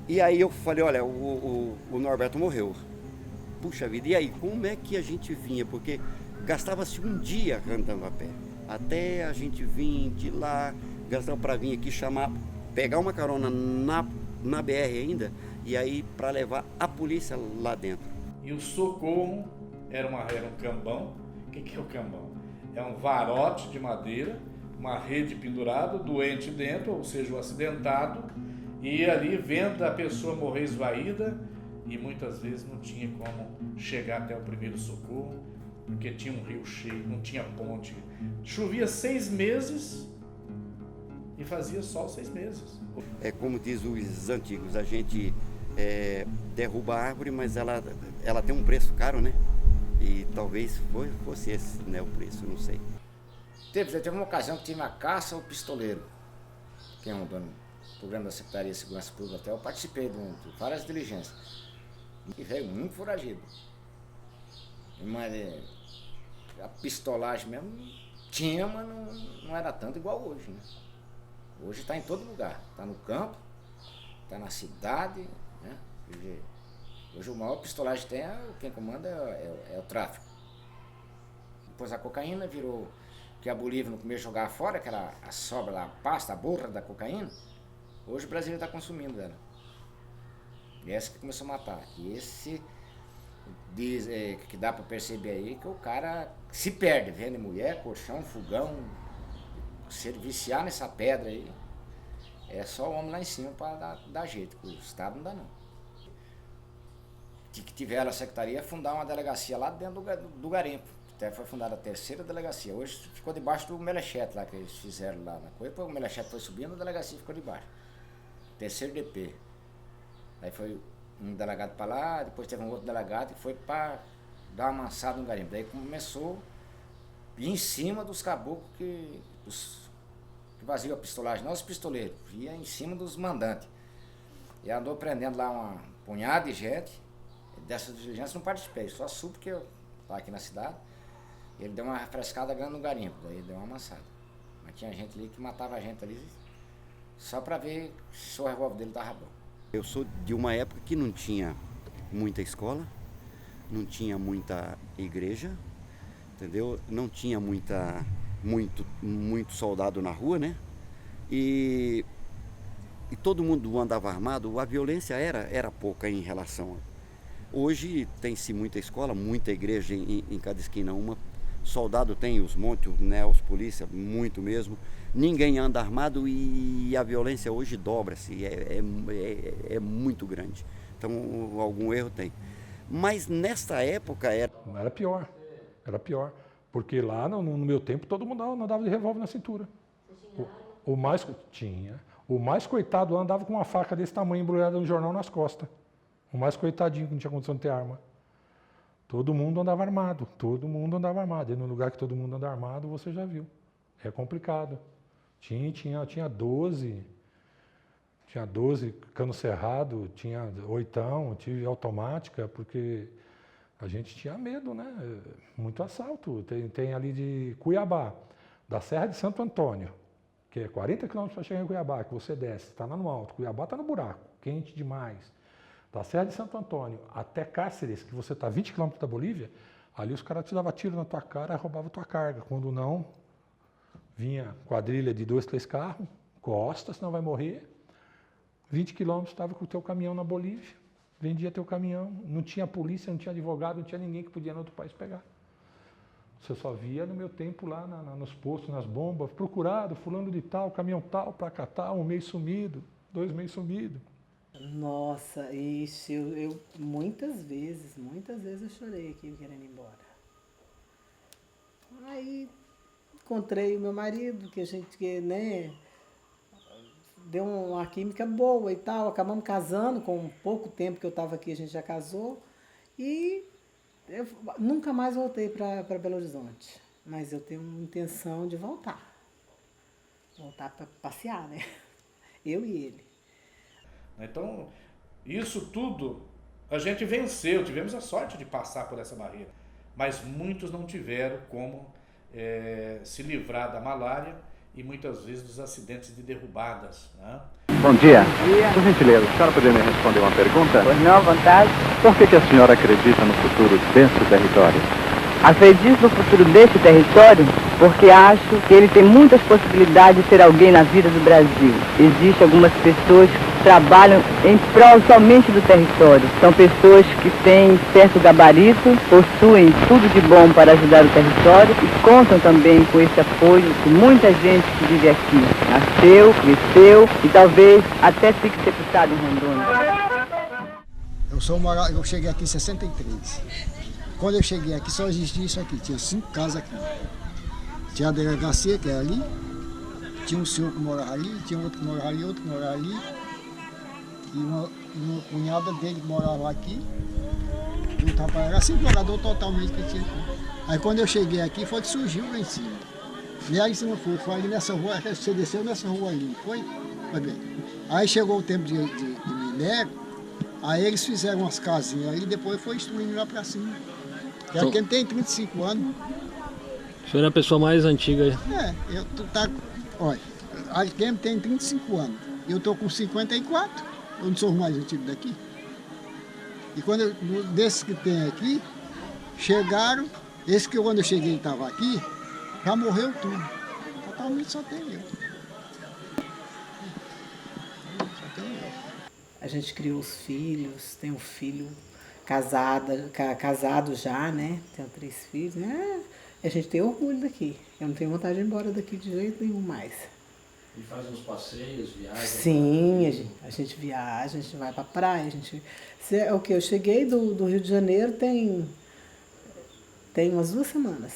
E aí eu falei, olha, o Norberto morreu. Puxa vida, e aí, como é que a gente vinha? Porque gastava-se um dia andando a pé. Até a gente vir de lá, gastava para vir aqui pegar uma carona na BR ainda, e aí para levar a polícia lá dentro. E o socorro era um cambão. O que é o cambão? É um varote de madeira, uma rede pendurada, o doente dentro, ou seja, o acidentado, e ali vendo a pessoa morrer esvaída, e muitas vezes não tinha como chegar até o primeiro socorro, porque tinha um rio cheio, não tinha ponte. Chovia 6 meses e fazia sol 6 meses. É como diz os antigos, a gente derruba a árvore, mas ela tem um preço caro, né? E talvez fosse esse, né, o preço, não sei. Teve uma ocasião que tinha uma caça ao pistoleiro, que é um programa da Secretaria de Segurança Pública, até eu participei de várias diligências. E veio muito foragido. Mas a pistolagem mesmo tinha, mas não era tanto igual hoje, né? Hoje está em todo lugar, está no campo, está na cidade, né? Hoje o maior pistolagem que tem, quem comanda é o tráfico. Depois a cocaína virou, que a Bolívia no começo jogava fora, que era a sobra, a pasta, a borra da cocaína. Hoje o Brasil está consumindo ela. E essa que começou a matar. E esse que dá para perceber aí que o cara se perde, vende mulher, colchão, fogão. Se ele viciar nessa pedra aí, é só o homem lá em cima para dar jeito, o Estado não dá não. Que tiver a secretaria fundar uma delegacia lá dentro do garimpo. Até foi fundada a 3ª delegacia. Hoje ficou debaixo do Melechete lá, que eles fizeram lá na coisa. Depois o Melechete foi subindo, a delegacia ficou debaixo. 3º DP. Aí foi um delegado para lá, depois teve um outro delegado que foi para dar uma amansada no garimpo. Daí começou a ir em cima dos caboclos que vaziam a pistolagem, não os pistoleiros, ia em cima dos mandantes. E andou prendendo lá uma punhada de gente. Dessa diligência não participei, só soube porque eu estava aqui na cidade. Ele deu uma refrescada grande no garimpo, daí deu uma amansada. Mas tinha gente ali que matava a gente ali só para ver se o revólver dele estava bom. Eu sou de uma época que não tinha muita escola, não tinha muita igreja, entendeu? Não tinha muito soldado na rua, né? E todo mundo andava armado, a violência era pouca em relação. Hoje tem-se muita escola, muita igreja em cada esquina, uma. Soldado tem os montes, né, os polícia, muito mesmo. Ninguém anda armado e a violência hoje dobra-se, é muito grande. Então algum erro tem. Mas nesta época era pior, porque lá no meu tempo todo mundo andava de revólver na cintura. O mais coitado lá andava com uma faca desse tamanho embrulhada no jornal nas costas. O mais coitadinho que não tinha condição de ter arma. Todo mundo andava armado, E no lugar que todo mundo anda armado, você já viu. É complicado. Tinha 12 cano cerrado, tinha 8, tive automática, porque a gente tinha medo, né? Muito assalto. Tem ali de Cuiabá, da Serra de Santo Antônio, que é 40 quilômetros para chegar em Cuiabá, que você desce, está lá no alto. Cuiabá está no buraco, quente demais. Da Serra de Santo Antônio até Cáceres, que você está a 20 quilômetros da Bolívia, ali os caras te davam tiro na tua cara e roubavam tua carga. Quando não, vinha quadrilha de 2, 3 carros, costa, senão vai morrer. 20 quilômetros estava com o teu caminhão na Bolívia, vendia teu caminhão, não tinha polícia, não tinha advogado, não tinha ninguém que podia ir no outro país pegar. Você só via no meu tempo lá nos postos, nas bombas, procurado, fulano de tal, caminhão tal, placa tal, 1 mês sumido, 2 meses sumido. Nossa, isso, eu muitas vezes eu chorei aqui querendo ir embora. Aí encontrei o meu marido, que a gente, né, deu uma química boa e tal, acabamos casando, com pouco tempo que eu estava aqui a gente já casou, e eu nunca mais voltei para Belo Horizonte, mas eu tenho uma intenção de voltar para passear, né, eu e ele. Então, isso tudo a gente venceu, tivemos a sorte de passar por essa barreira, mas muitos não tiveram como se livrar da malária e muitas vezes dos acidentes de derrubadas, né? Bom dia. Por gentileza, a senhora poderia me responder uma pergunta? Pois não, à vontade. Por que a senhora acredita no futuro desse território? Acredito no futuro desse território porque acho que ele tem muitas possibilidades de ser alguém na vida do Brasil. Existem algumas pessoas que trabalham em prol somente do território. São pessoas que têm certo gabarito, possuem tudo de bom para ajudar o território e contam também com esse apoio de muita gente que vive aqui. Nasceu, cresceu e talvez até fique sepultado em Rondônia. Eu cheguei aqui em 63. Quando eu cheguei aqui, só existia isso aqui. Tinha 5 casas aqui. Tinha a delegacia, que é ali. Tinha um senhor que morava ali, tinha outro que morava ali, outro que morava ali. E uma cunhada dele que morava aqui. E o rapaz era assim, morador totalmente que tinha aqui. Aí quando eu cheguei aqui, foi que surgiu lá em cima. E aí você não foi ali nessa rua, você desceu nessa rua ali, foi? Foi bem. Aí chegou o tempo de minério, aí eles fizeram umas casinhas aí, depois foi instruindo lá pra cima. Que aqui tem 35 anos. O senhor é a pessoa mais antiga aí? Olha, aqui tem 35 anos. Eu tô com 54, eu não sou o mais antigo daqui. E desses que tem aqui, chegaram, esse que quando eu cheguei estava aqui, já morreu tudo. Totalmente só tem eu. A gente criou os filhos, tem um filho casado já, né? Tenho 3 filhos, né? A gente tem orgulho daqui. Eu não tenho vontade de ir embora daqui de jeito nenhum mais. E faz uns passeios, viagens? Sim, a gente viaja, a gente vai pra praia, a gente... É o que? Eu cheguei do Rio de Janeiro tem umas 2 semanas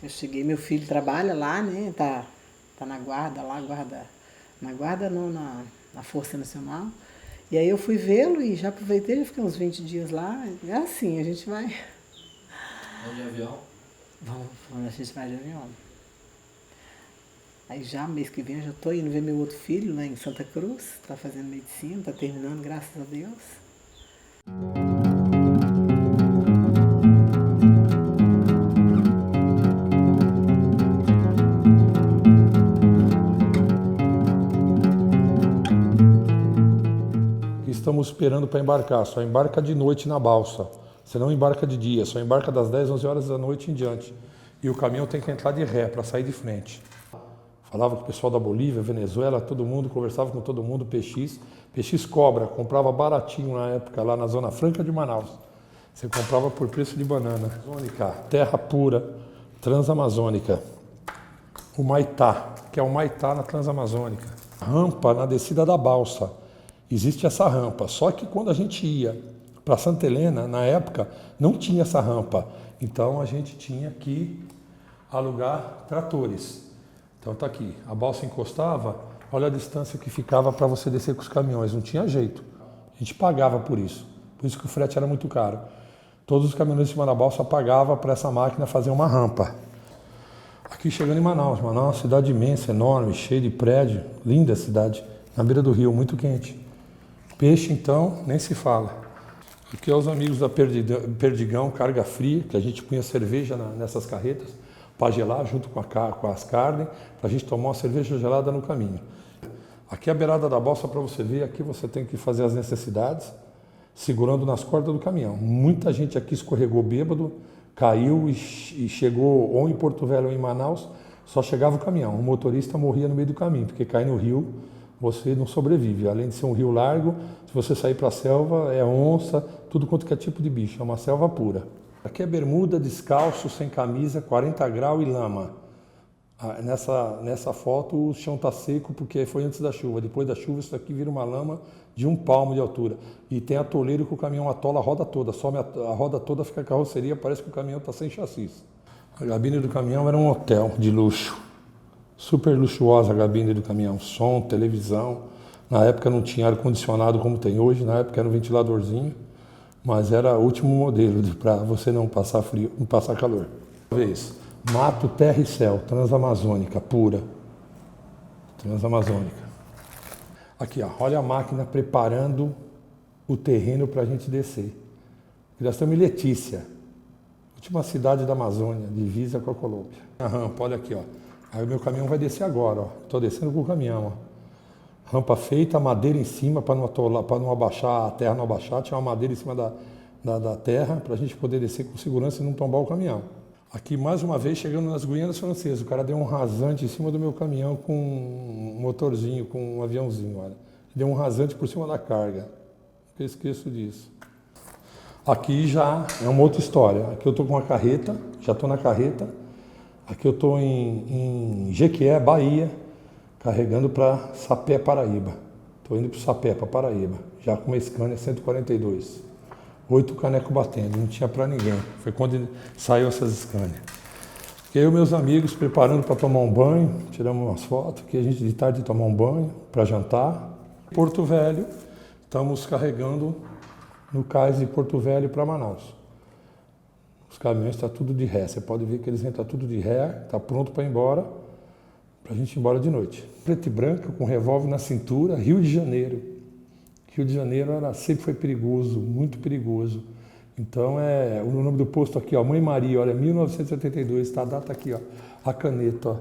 que eu cheguei. Meu filho trabalha lá, né? Tá na guarda lá, na guarda não, na Força Nacional. E aí eu fui vê-lo e já aproveitei, já fiquei uns 20 dias lá. É assim, a gente vai... Vamos de avião? Vamos, a gente vai de avião. Aí já mês que vem eu já tô indo ver meu outro filho lá em Santa Cruz, tá fazendo medicina, tá terminando, graças a Deus. Estamos esperando para embarcar, só embarca de noite na balsa, você não embarca de dia, só embarca das 10, 11 horas da noite em diante. E o caminhão tem que entrar de ré para sair de frente. Falava com o pessoal da Bolívia, Venezuela, todo mundo, conversava com todo mundo, PX cobra, comprava baratinho na época, lá na Zona Franca de Manaus. Você comprava por preço de banana. Amazônica, terra pura, transamazônica. O Maitá, que é o Maitá na Transamazônica. Rampa na descida da balsa. Existe essa rampa, só que quando a gente ia para Santa Helena, na época, não tinha essa rampa. Então a gente tinha que alugar tratores. Então tá aqui, a balsa encostava, olha a distância que ficava para você descer com os caminhões, não tinha jeito. A gente pagava por isso que o frete era muito caro. Todos os caminhões em cima da balsa pagavam para essa máquina fazer uma rampa. Aqui chegando em Manaus é uma cidade imensa, enorme, cheia de prédio, linda cidade, na beira do rio, muito quente. Peixe, então, nem se fala. Aqui é os amigos da Perdigão, carga fria, que a gente punha cerveja nessas carretas para gelar junto com as carnes, para a gente tomar uma cerveja gelada no caminho. Aqui é a beirada da balsa para você ver, aqui você tem que fazer as necessidades, segurando nas cordas do caminhão. Muita gente aqui escorregou bêbado, caiu e chegou ou em Porto Velho ou em Manaus, só chegava o caminhão. O motorista morria no meio do caminho, porque cai no rio, você não sobrevive. Além de ser um rio largo, se você sair para a selva, é onça, tudo quanto que é tipo de bicho, é uma selva pura. Aqui é bermuda, descalço, sem camisa, 40 graus e lama. Nessa foto o chão está seco porque foi antes da chuva. Depois da chuva isso aqui vira uma lama de 1 palmo de altura. E tem atoleiro que o caminhão atola a roda toda, some a roda toda, fica a carroceria, parece que o caminhão está sem chassi. A cabine do caminhão era um hotel de luxo. Super luxuosa a cabine do caminhão, som, televisão. Na época não tinha ar-condicionado como tem hoje, na época era um ventiladorzinho, mas era o último modelo para você não passar frio, não passar calor. Mato, terra e céu, transamazônica, pura. Transamazônica. Aqui, ó, olha a máquina preparando o terreno para a gente descer. Nós estamos em Letícia, última cidade da Amazônia, divisa com a Colômbia. A rampa, olha aqui, ó. Aí o meu caminhão vai descer agora, ó. Estou descendo com o caminhão, ó. Rampa feita, madeira em cima para não atolar, para não abaixar, a terra não abaixar. Tinha uma madeira em cima da terra para a gente poder descer com segurança e não tombar o caminhão. Aqui, mais uma vez, chegando nas Guianas Francesas, o cara deu um rasante em cima do meu caminhão com um motorzinho, com um aviãozinho, olha. Deu um rasante por cima da carga. Eu esqueço disso. Aqui já é uma outra história. Aqui eu estou com uma carreta, já estou na carreta. Aqui eu estou em Jequié, Bahia, carregando para Sapé, Paraíba. Estou indo para Sapé, para Paraíba, já com uma Scania 142. 8 canecos batendo, não tinha para ninguém. Foi quando saiu essas Scania. E aí meus amigos preparando para tomar um banho, tiramos umas fotos, que a gente de tarde tomar um banho para jantar. Porto Velho, estamos carregando no cais de Porto Velho para Manaus. Os caminhões estão tudo de ré, você pode ver que eles entram tudo de ré, está pronto para ir embora, para a gente ir embora de noite. Preto e branco, com revólver na cintura, Rio de Janeiro. Rio de Janeiro sempre foi perigoso, muito perigoso. Então, o nome do posto aqui, ó, Mãe Maria, olha, 1982, está a data aqui, ó, a caneta, ó,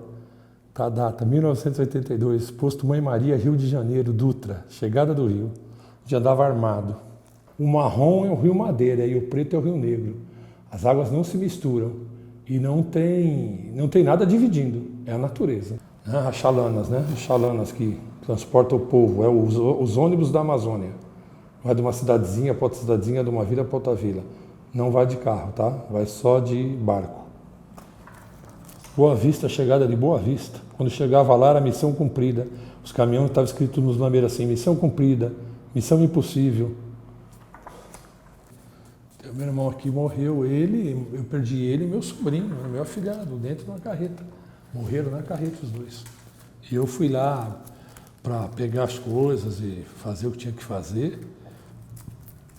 está a data, 1982, posto Mãe Maria, Rio de Janeiro, Dutra, chegada do Rio, já andava armado. O marrom é o Rio Madeira e o preto é o Rio Negro. As águas não se misturam e não tem nada dividindo, é a natureza. As chalanas, né? As chalanas que transportam o povo, os ônibus da Amazônia. Vai de uma cidadezinha para outra cidadezinha, de uma vila para outra vila. Não vai de carro, tá? Vai só de barco. Boa Vista, chegada de Boa Vista. Quando chegava lá era missão cumprida. Os caminhões estavam escritos nos lameiros assim, missão cumprida, missão impossível. O meu irmão aqui morreu, eu perdi ele e meu sobrinho, meu afilhado, dentro de uma carreta. Morreram na carreta os dois. E eu fui lá para pegar as coisas e fazer o que tinha que fazer.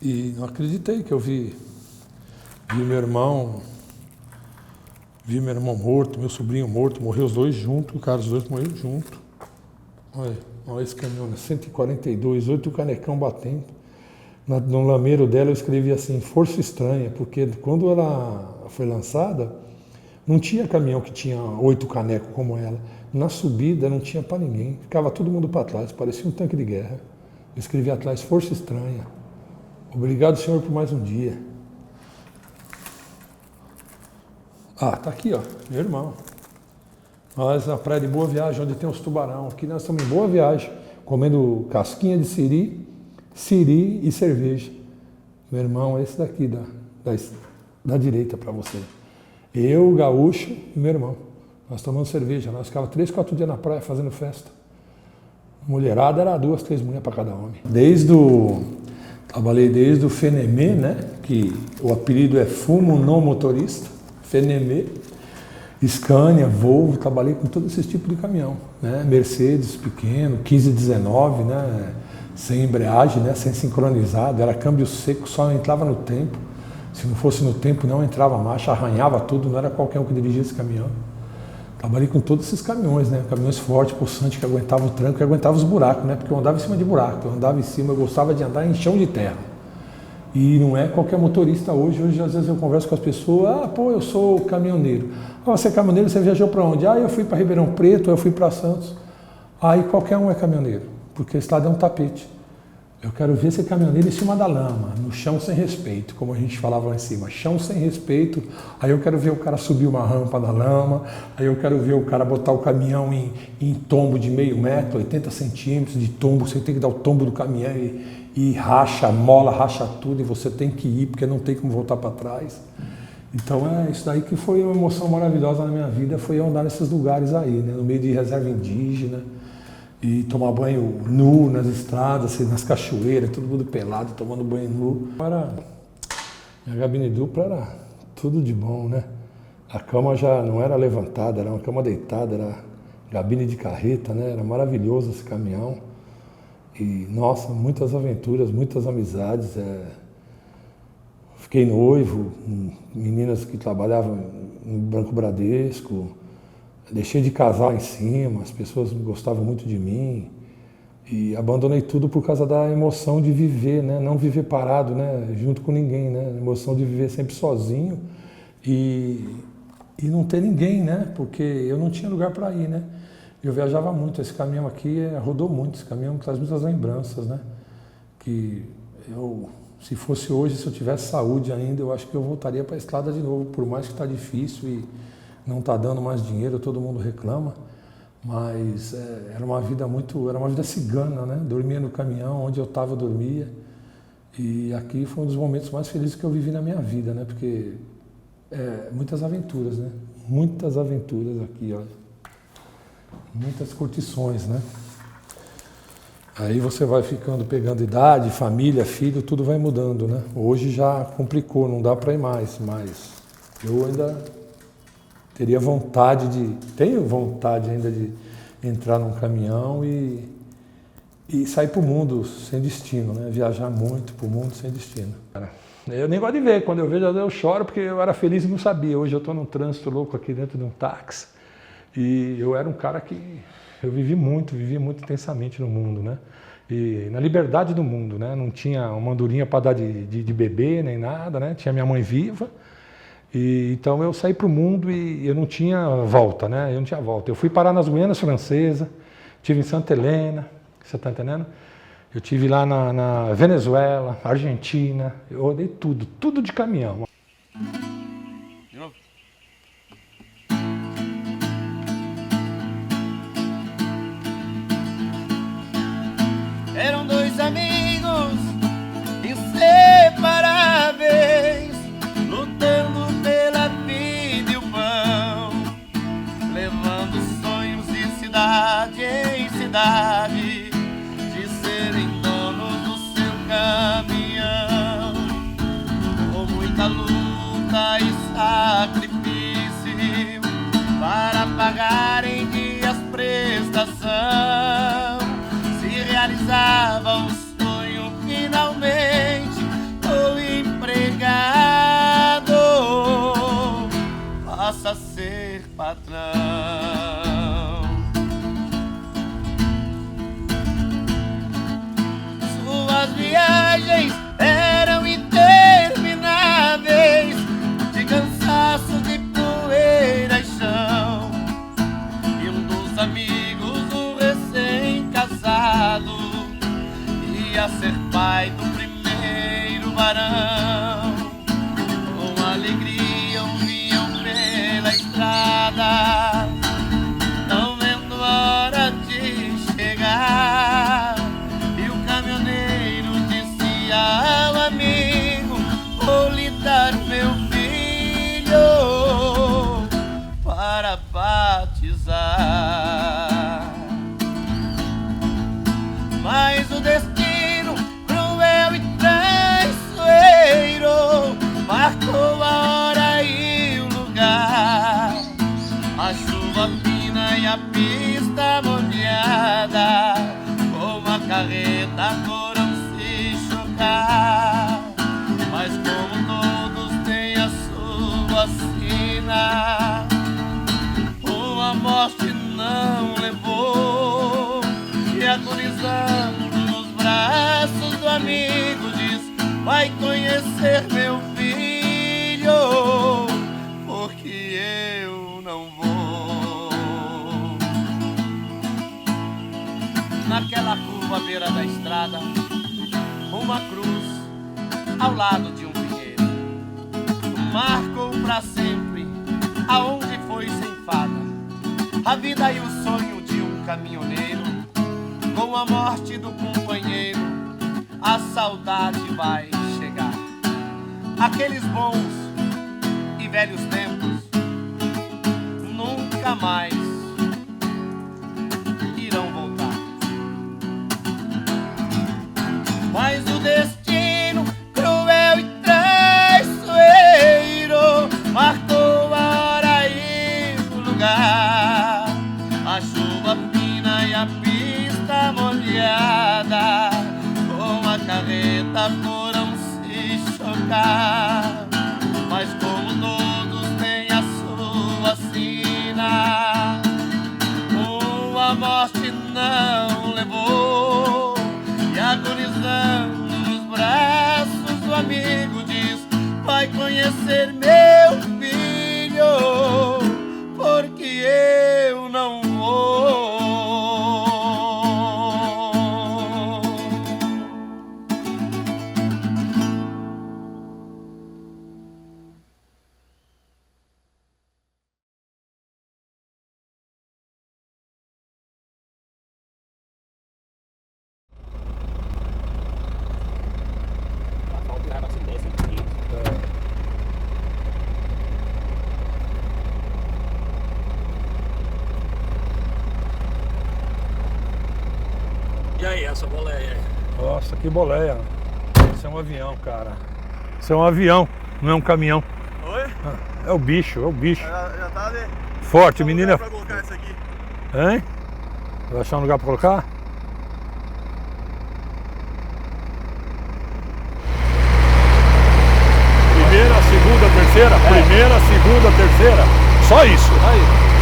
E não acreditei que eu vi meu irmão morto, meu sobrinho morto, morreu os dois juntos, os dois morreram juntos. Olha esse caminhão, 142, 8 canecão batendo. No lameiro dela eu escrevi assim, Força Estranha, porque quando ela foi lançada, não tinha caminhão que tinha 8 canecos como ela. Na subida não tinha para ninguém, ficava todo mundo para trás, parecia um tanque de guerra. Eu escrevi atrás, Força Estranha. Obrigado, Senhor, por mais um dia. Ah, tá aqui, ó, meu irmão. Nós na praia de Boa Viagem, onde tem os tubarão. Aqui nós estamos em Boa Viagem, comendo casquinha de siri e cerveja. Meu irmão é esse daqui, da direita para você. Eu, o gaúcho e meu irmão. Nós tomamos cerveja, nós ficávamos 3, 4 dias na praia fazendo festa. Mulherada era 2, 3 mulheres para cada homem. Trabalhei desde o Fenemê, né? Que o apelido é Fumo No Motorista, Fenemê. Scania, Volvo, trabalhei com todo esse tipo de caminhão, né? Mercedes pequeno, 1519, né? Sem embreagem, né? Sem sincronizado, era câmbio seco, só entrava no tempo. Se não fosse no tempo, não entrava marcha, arranhava tudo, não era qualquer um que dirigia esse caminhão. Trabalhei com todos esses caminhões, né? Caminhões fortes, possantes, que aguentavam o tranco, que aguentavam os buracos, né? Porque eu andava em cima de buraco, eu gostava de andar em chão de terra. E não é qualquer motorista hoje às vezes eu converso com as pessoas, eu sou caminhoneiro. Você é caminhoneiro, você viajou para onde? Eu fui para Ribeirão Preto, eu fui para Santos. Aí qualquer um é caminhoneiro, porque o estado é um tapete. Eu quero ver ser caminhoneiro em cima da lama, no chão sem respeito, como a gente falava lá em cima, chão sem respeito. Aí eu quero ver o cara subir uma rampa na lama, aí eu quero ver o cara botar o caminhão em tombo de meio metro, 80 centímetros de tombo, você tem que dar o tombo do caminhão e racha, mola, racha tudo, e você tem que ir, porque não tem como voltar para trás. Então é isso daí que foi uma emoção maravilhosa na minha vida, foi eu andar nesses lugares aí, né, no meio de reserva indígena, e tomar banho nu nas estradas, assim, nas cachoeiras, todo mundo pelado, tomando banho nu. Minha cabine dupla era tudo de bom, né? A cama já não era levantada, era uma cama deitada, era cabine de carreta, né? Era maravilhoso esse caminhão. E, nossa, muitas aventuras, muitas amizades. Fiquei noivo, meninas que trabalhavam no Banco Bradesco. Deixei de casar em cima, as pessoas gostavam muito de mim. E abandonei tudo por causa da emoção de viver, né? Não viver parado, né? Junto com ninguém, né? A emoção de viver sempre sozinho e não ter ninguém, né? Porque eu não tinha lugar para ir, né? Eu viajava muito, esse caminhão aqui rodou muito, esse caminhão traz muitas lembranças, né? Que se fosse hoje, se eu tivesse saúde ainda, eu acho que eu voltaria para a estrada de novo, por mais que está difícil e não está dando mais dinheiro, todo mundo reclama, mas era uma vida cigana, né? Dormia no caminhão, onde eu estava eu dormia, e aqui foi um dos momentos mais felizes que eu vivi na minha vida, né? Porque muitas aventuras, né? Muitas aventuras aqui, olha. Muitas curtições, né? Aí você vai pegando idade, família, filho, tudo vai mudando, né? Hoje já complicou, não dá para ir mais, mas eu ainda tenho vontade ainda de entrar num caminhão e sair para o mundo sem destino, né? Viajar muito para o mundo sem destino. Eu nem gosto de ver, quando eu vejo eu choro porque eu era feliz e não sabia. Hoje eu estou num trânsito louco aqui dentro de um táxi e eu era um cara que eu vivi muito intensamente no mundo, né? E na liberdade do mundo, né? Não tinha uma andorinha para dar de bebê nem nada, né? Tinha minha mãe viva. E, então eu saí para o mundo e eu não tinha volta, né? Eu não tinha volta. Eu fui parar nas Guianas Francesas, estive em Santa Helena, você está entendendo? Eu estive lá na Venezuela, Argentina, eu rodei tudo de caminhão. De novo. Eram dois amigos inseparáveis, lutando pela vida e o pão. liberdade de serem donos do seu caminhão. Com muita luta e sacrifício para pagar em dias prestação, se realizava o sonho finalmente. O empregado passa a ser patrão. Suas viagens eram intermináveis, de cansaço, de poeira e chão. E um dos amigos, um recém-casado, ia ser pai do primeiro varão. Com alegria vinham pela estrada, não vendo a hora de chegar. E o caminhoneiro disse ao amigo: vou lhe dar meu filho para batizar. Mas o destino cruel e traiçoeiro marcou a hora e o lugar. A chuva fina e a pista molhada, com a carreta foram se chocar. Mas como todos têm a sua sina, uma morte não levou. E agonizando nos braços do amigo diz: vai conhecer meu filho, porque eu não vou. Naquela curva à beira da estrada, uma cruz ao lado de um pinheiro marcou pra sempre aonde foi ceifada a vida e o sonho de um caminhoneiro. Com a morte do companheiro, a saudade vai chegar. Aqueles bons e velhos tempos nunca mais irão voltar. Mas o destino cruel e traiçoeiro marcou a hora e o lugar. A chuva fina e a pista molhada, com a carreta foram se chocar. Mas como todos têm a sua sina, a morte não levou. E agonizando nos braços do amigo diz: vai conhecer meu filho, porque eu não vou. E aí, essa boleia aí? Nossa, que boleia. Isso é um avião, cara. Isso é um avião, não é um caminhão. Oi? É o bicho, é o bicho. Já tá ali. Forte, menina. Pra colocar isso aqui. Hein? Vai achar um lugar pra colocar? Primeira, segunda, terceira? Primeira, segunda, terceira? Só isso.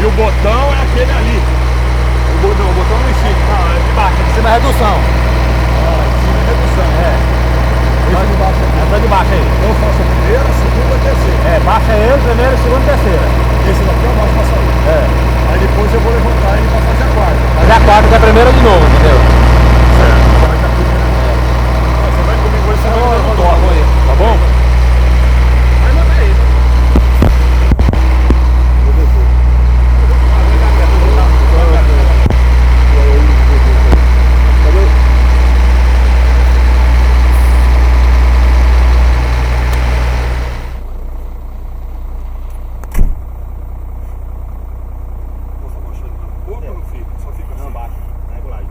E o botão é aquele ali. O botão não em cima. Não, é de baixo, de cima é redução. De cima é redução. Esse de baixo aqui. Essa de baixo aí. Então eu faço a primeira, a segunda, a terceira. Baixa ele, primeira, segunda, terceira. Esse daqui eu baixo pra sair. Aí depois eu vou levantar ele pra fazer a quarta. Fazer a quarta que é a primeira de novo, entendeu? Certo. Quarta é a primeira de novo. Você vai comigo hoje, você vai dar um toque aí. Tá bom? Vai mandar aí. Pouco não fica, só fica assim. Não, baixa, regulagem.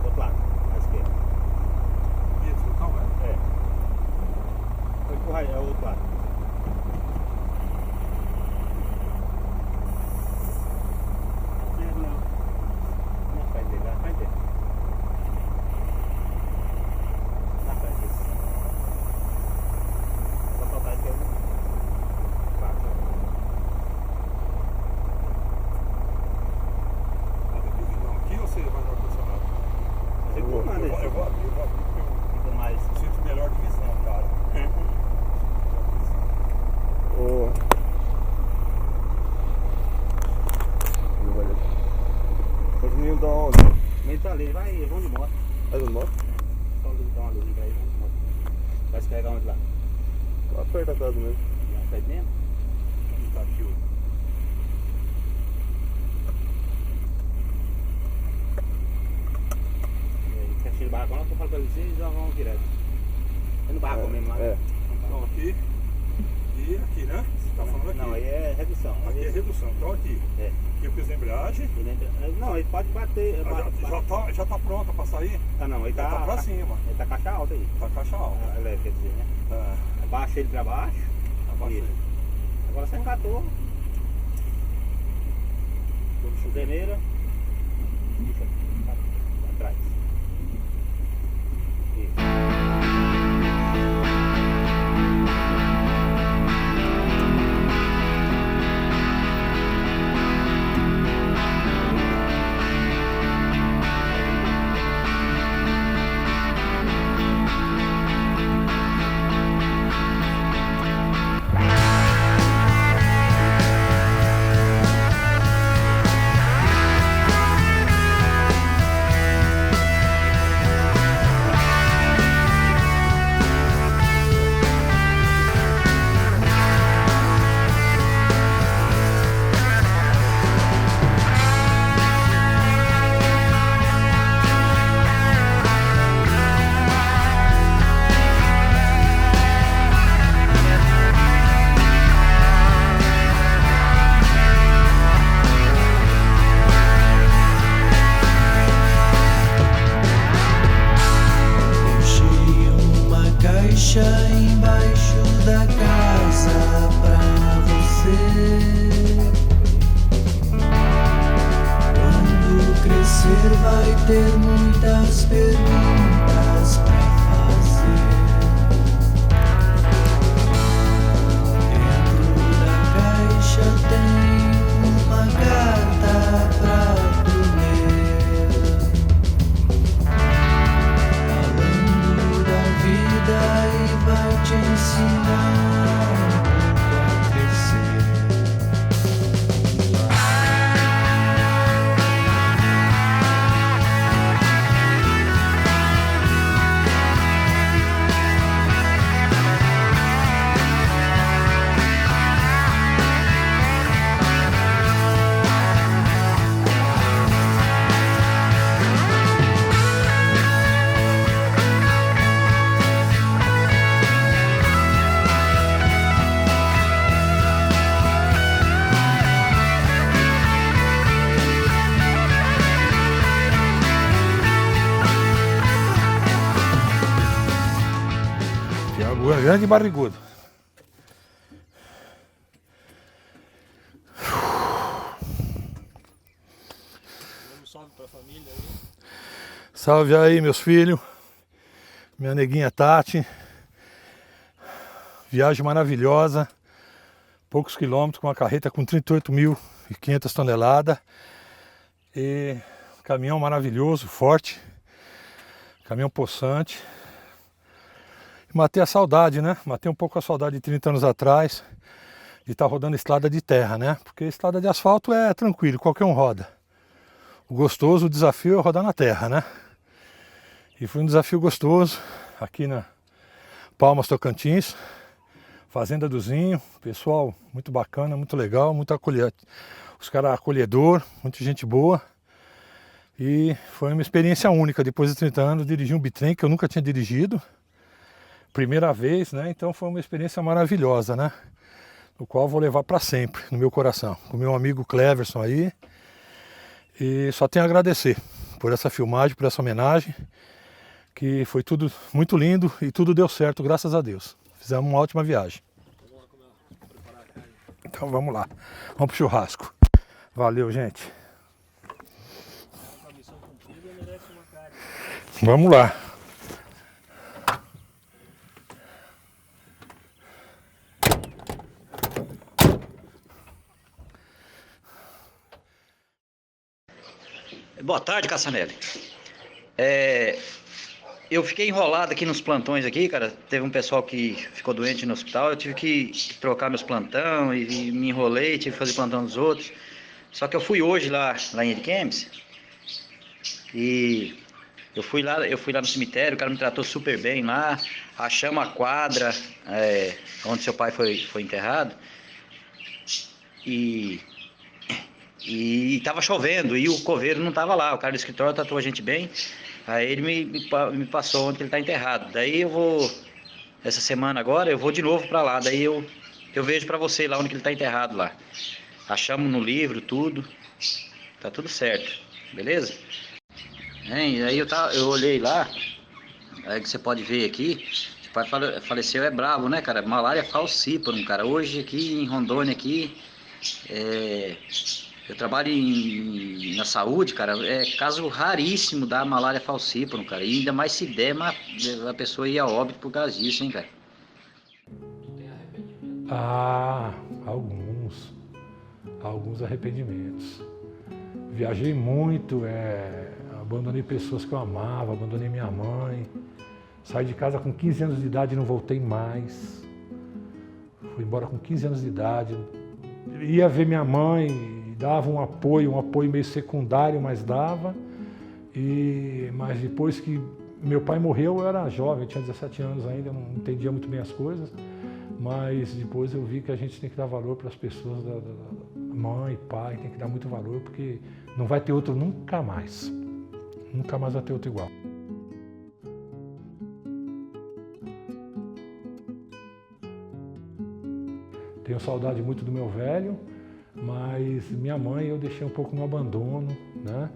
ali, vamos de moto. Vai de moto? Só ligar uma luzinha pra aí, vamos de moto. Vai se pegar onde lá? Lá perto da casa mesmo. Já sai mesmo? Onde tá aqui, ó. Quer cheio de barracão lá, que eu falo pra vocês e já vamos direto. É no barracão mesmo lá? É. Então aqui e aqui, né? Você tá falando aqui? Não, aí é redução. Aqui é redução, então aqui. É. Aqui eu fiz a embreagem. Não, ele pode bater. Já tá pronta pra sair? Ah, não, ele tá pra cima. Ele tá caixa alta aí. Tá caixa alta. Quer dizer, né? Abaixa ele pra baixo. Abaixa ele. Agora você engatou. Chuveneira. Puxa pra trás. Embaixo da casa pra você. Quando crescer vai ter muitas perguntas pra fazer. Dentro da caixa tem uma carta pra tu ler, falando da vida e vai te ensinar a crescer. Grande e barrigudo. Salve pra família aí. Salve aí, meus filhos. Minha neguinha Tati. Viagem maravilhosa. Poucos quilômetros com uma carreta com 38.500 toneladas. E caminhão maravilhoso, forte. Caminhão possante. Matei a saudade, né? Matei um pouco a saudade de 30 anos atrás, de estar rodando estrada de terra, né? Porque estrada de asfalto é tranquilo, qualquer um roda. O gostoso, o desafio é rodar na terra, né? E foi um desafio gostoso aqui na Palmas Tocantins, Fazenda do Zinho, pessoal muito bacana, muito legal, muito acolhedor. Os caras acolhedor, muita gente boa. E foi uma experiência única, depois de 30 anos, dirigir um bitrem que eu nunca tinha dirigido. Primeira vez, né? Então foi uma experiência maravilhosa, né? O qual vou levar para sempre no meu coração. Com o meu amigo Cleverson aí. E só tenho a agradecer por essa filmagem, por essa homenagem. Que foi tudo muito lindo e tudo deu certo, graças a Deus. Fizemos uma ótima viagem. Então vamos lá. Vamos pro churrasco. Valeu, gente. Vamos lá. Boa tarde, Cassanelli. Eu fiquei enrolado aqui nos plantões aqui, cara. Teve um pessoal que ficou doente no hospital. Eu tive que trocar meus plantão e me enrolei, tive que fazer plantão dos outros. Só que eu fui hoje lá em Ariquemes E eu fui lá no cemitério, o cara me tratou super bem lá, achamos a quadra onde seu pai foi enterrado. E tava chovendo e o coveiro não tava lá, o cara do escritório tratou a gente bem. Aí ele me passou onde ele tá enterrado. Daí eu vou, essa semana agora, eu vou de novo para lá, daí eu vejo para você lá onde ele tá enterrado lá. Achamos no livro tudo, tá tudo certo, beleza? Aí eu olhei lá, aí que você pode ver aqui, seu pai faleceu, é bravo, né, cara? Malária falciparum, cara. Hoje aqui em Rondônia, aqui, eu trabalho na saúde, cara, é caso raríssimo da malária falciparum, cara. E ainda mais se der, a pessoa ia a óbito por causa disso, hein, cara? Ah, alguns arrependimentos. Viajei muito, abandonei pessoas que eu amava, abandonei minha mãe. Saí de casa com 15 anos de idade e não voltei mais. Fui embora com 15 anos de idade. Ia ver minha mãe, dava um apoio meio secundário, mas dava. Mas depois que meu pai morreu, eu era jovem, eu tinha 17 anos ainda, não entendia muito bem as coisas. Mas depois eu vi que a gente tem que dar valor para as pessoas, mãe, pai, tem que dar muito valor, porque não vai ter outro nunca mais. Nunca mais vai ter outro igual. Tenho saudade muito do meu velho, mas minha mãe eu deixei um pouco no abandono, né?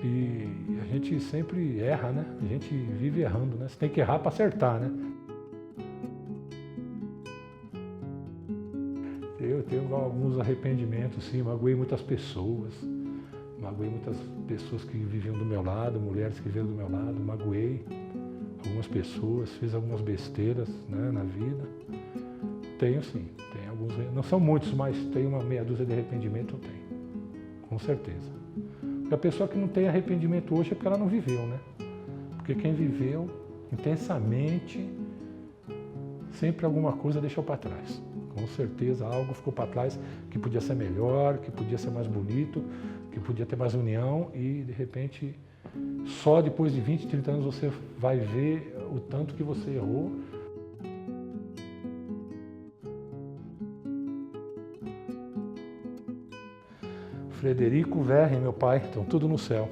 E a gente sempre erra, né? A gente vive errando, né? Você tem que errar para acertar, né? Eu tenho alguns arrependimentos, sim, magoei muitas pessoas que viviam do meu lado, mulheres que viviam do meu lado, magoei algumas pessoas, fiz algumas besteiras, né, na vida. Tenho sim, tenho alguns, não são muitos, mas tem uma meia dúzia de arrependimento, eu tenho, com certeza. Porque a pessoa que não tem arrependimento hoje é porque ela não viveu, né? Porque quem viveu intensamente, sempre alguma coisa deixou para trás. Com certeza algo ficou para trás que podia ser melhor, que podia ser mais bonito, que podia ter mais união e, de repente, só depois de 20, 30 anos você vai ver o tanto que você errou. Frederico, Verre e meu pai estão tudo no céu.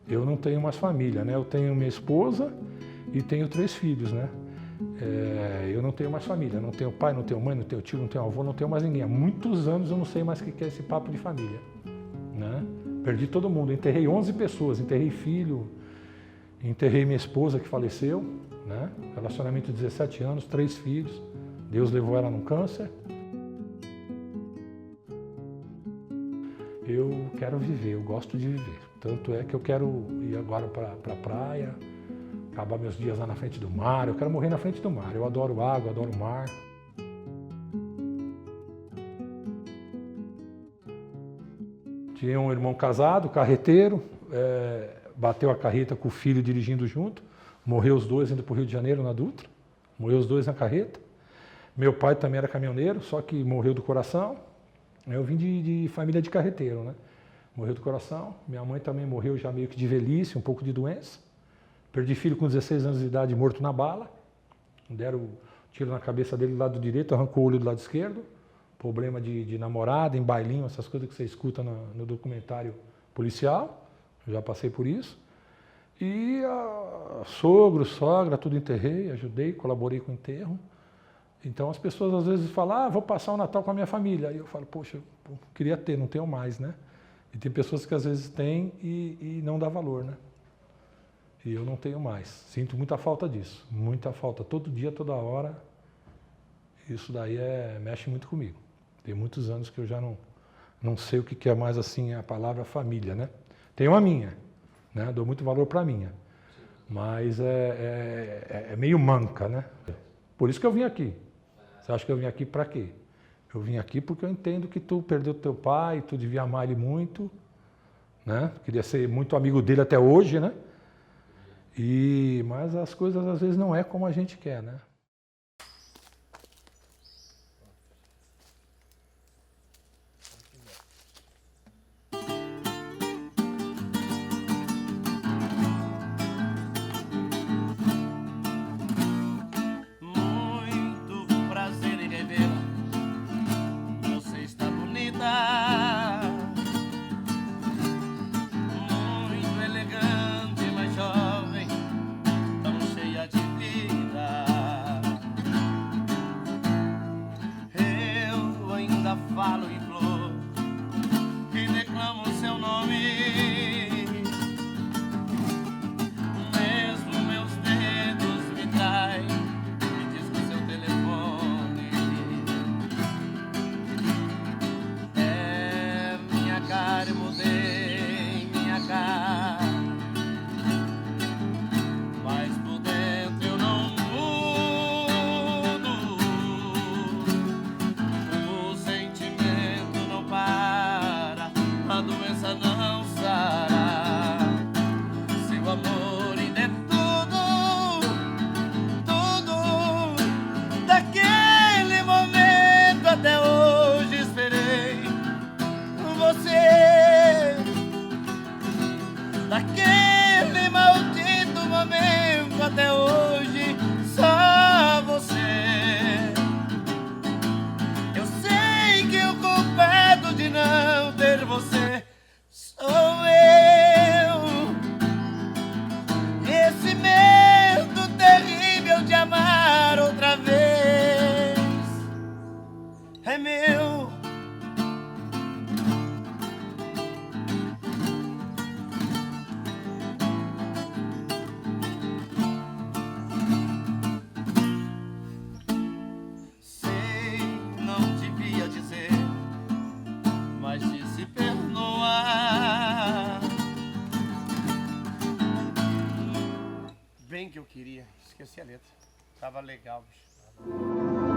Eu não tenho mais família, né? Eu tenho minha esposa e tenho 3 filhos, né? Eu não tenho mais família, não tenho pai, não tenho mãe, não tenho tio, não tenho avô, não tenho mais ninguém. Há muitos anos eu não sei mais o que é esse papo de família, né? Perdi todo mundo, enterrei 11 pessoas, enterrei filho, enterrei minha esposa que faleceu, né? Relacionamento de 17 anos, 3 filhos, Deus levou ela num câncer. Eu quero viver, eu gosto de viver, tanto é que eu quero ir agora para a praia, acabar meus dias lá na frente do mar, eu quero morrer na frente do mar, eu adoro água, adoro mar. Tinha um irmão casado, carreteiro, bateu a carreta com o filho dirigindo junto, morreu os dois indo para o Rio de Janeiro na Dutra, morreu os dois na carreta. Meu pai também era caminhoneiro, só que morreu do coração. Eu vim de família de carreteiro, né? Morreu do coração, minha mãe também morreu já meio que de velhice, um pouco de doença. Perdi filho com 16 anos de idade, morto na bala. Deram tiro na cabeça dele do lado direito, arrancou o olho do lado esquerdo. Problema de namorada, em bailinho, essas coisas que você escuta no documentário policial. Eu já passei por isso. E sogro, sogra, tudo enterrei, ajudei, colaborei com o enterro. Então as pessoas às vezes falam, vou passar o Natal com a minha família. Aí eu falo, poxa, eu queria ter, não tenho mais, né? E tem pessoas que às vezes têm e não dá valor, né? E eu não tenho mais. Sinto muita falta disso, muita falta. Todo dia, toda hora, isso daí mexe muito comigo. Tem muitos anos que eu já não sei o que é mais assim a palavra família, né? Tenho a minha, né? Dou muito valor para a minha. Mas é meio manca, né? Por isso que eu vim aqui. Você acha que eu vim aqui para quê? Eu vim aqui porque eu entendo que tu perdeu teu pai, tu devia amar ele muito, né? Queria ser muito amigo dele até hoje, né? Mas as coisas às vezes não é como a gente quer, né? bem que eu queria. Esqueci a letra. Tava legal, bicho.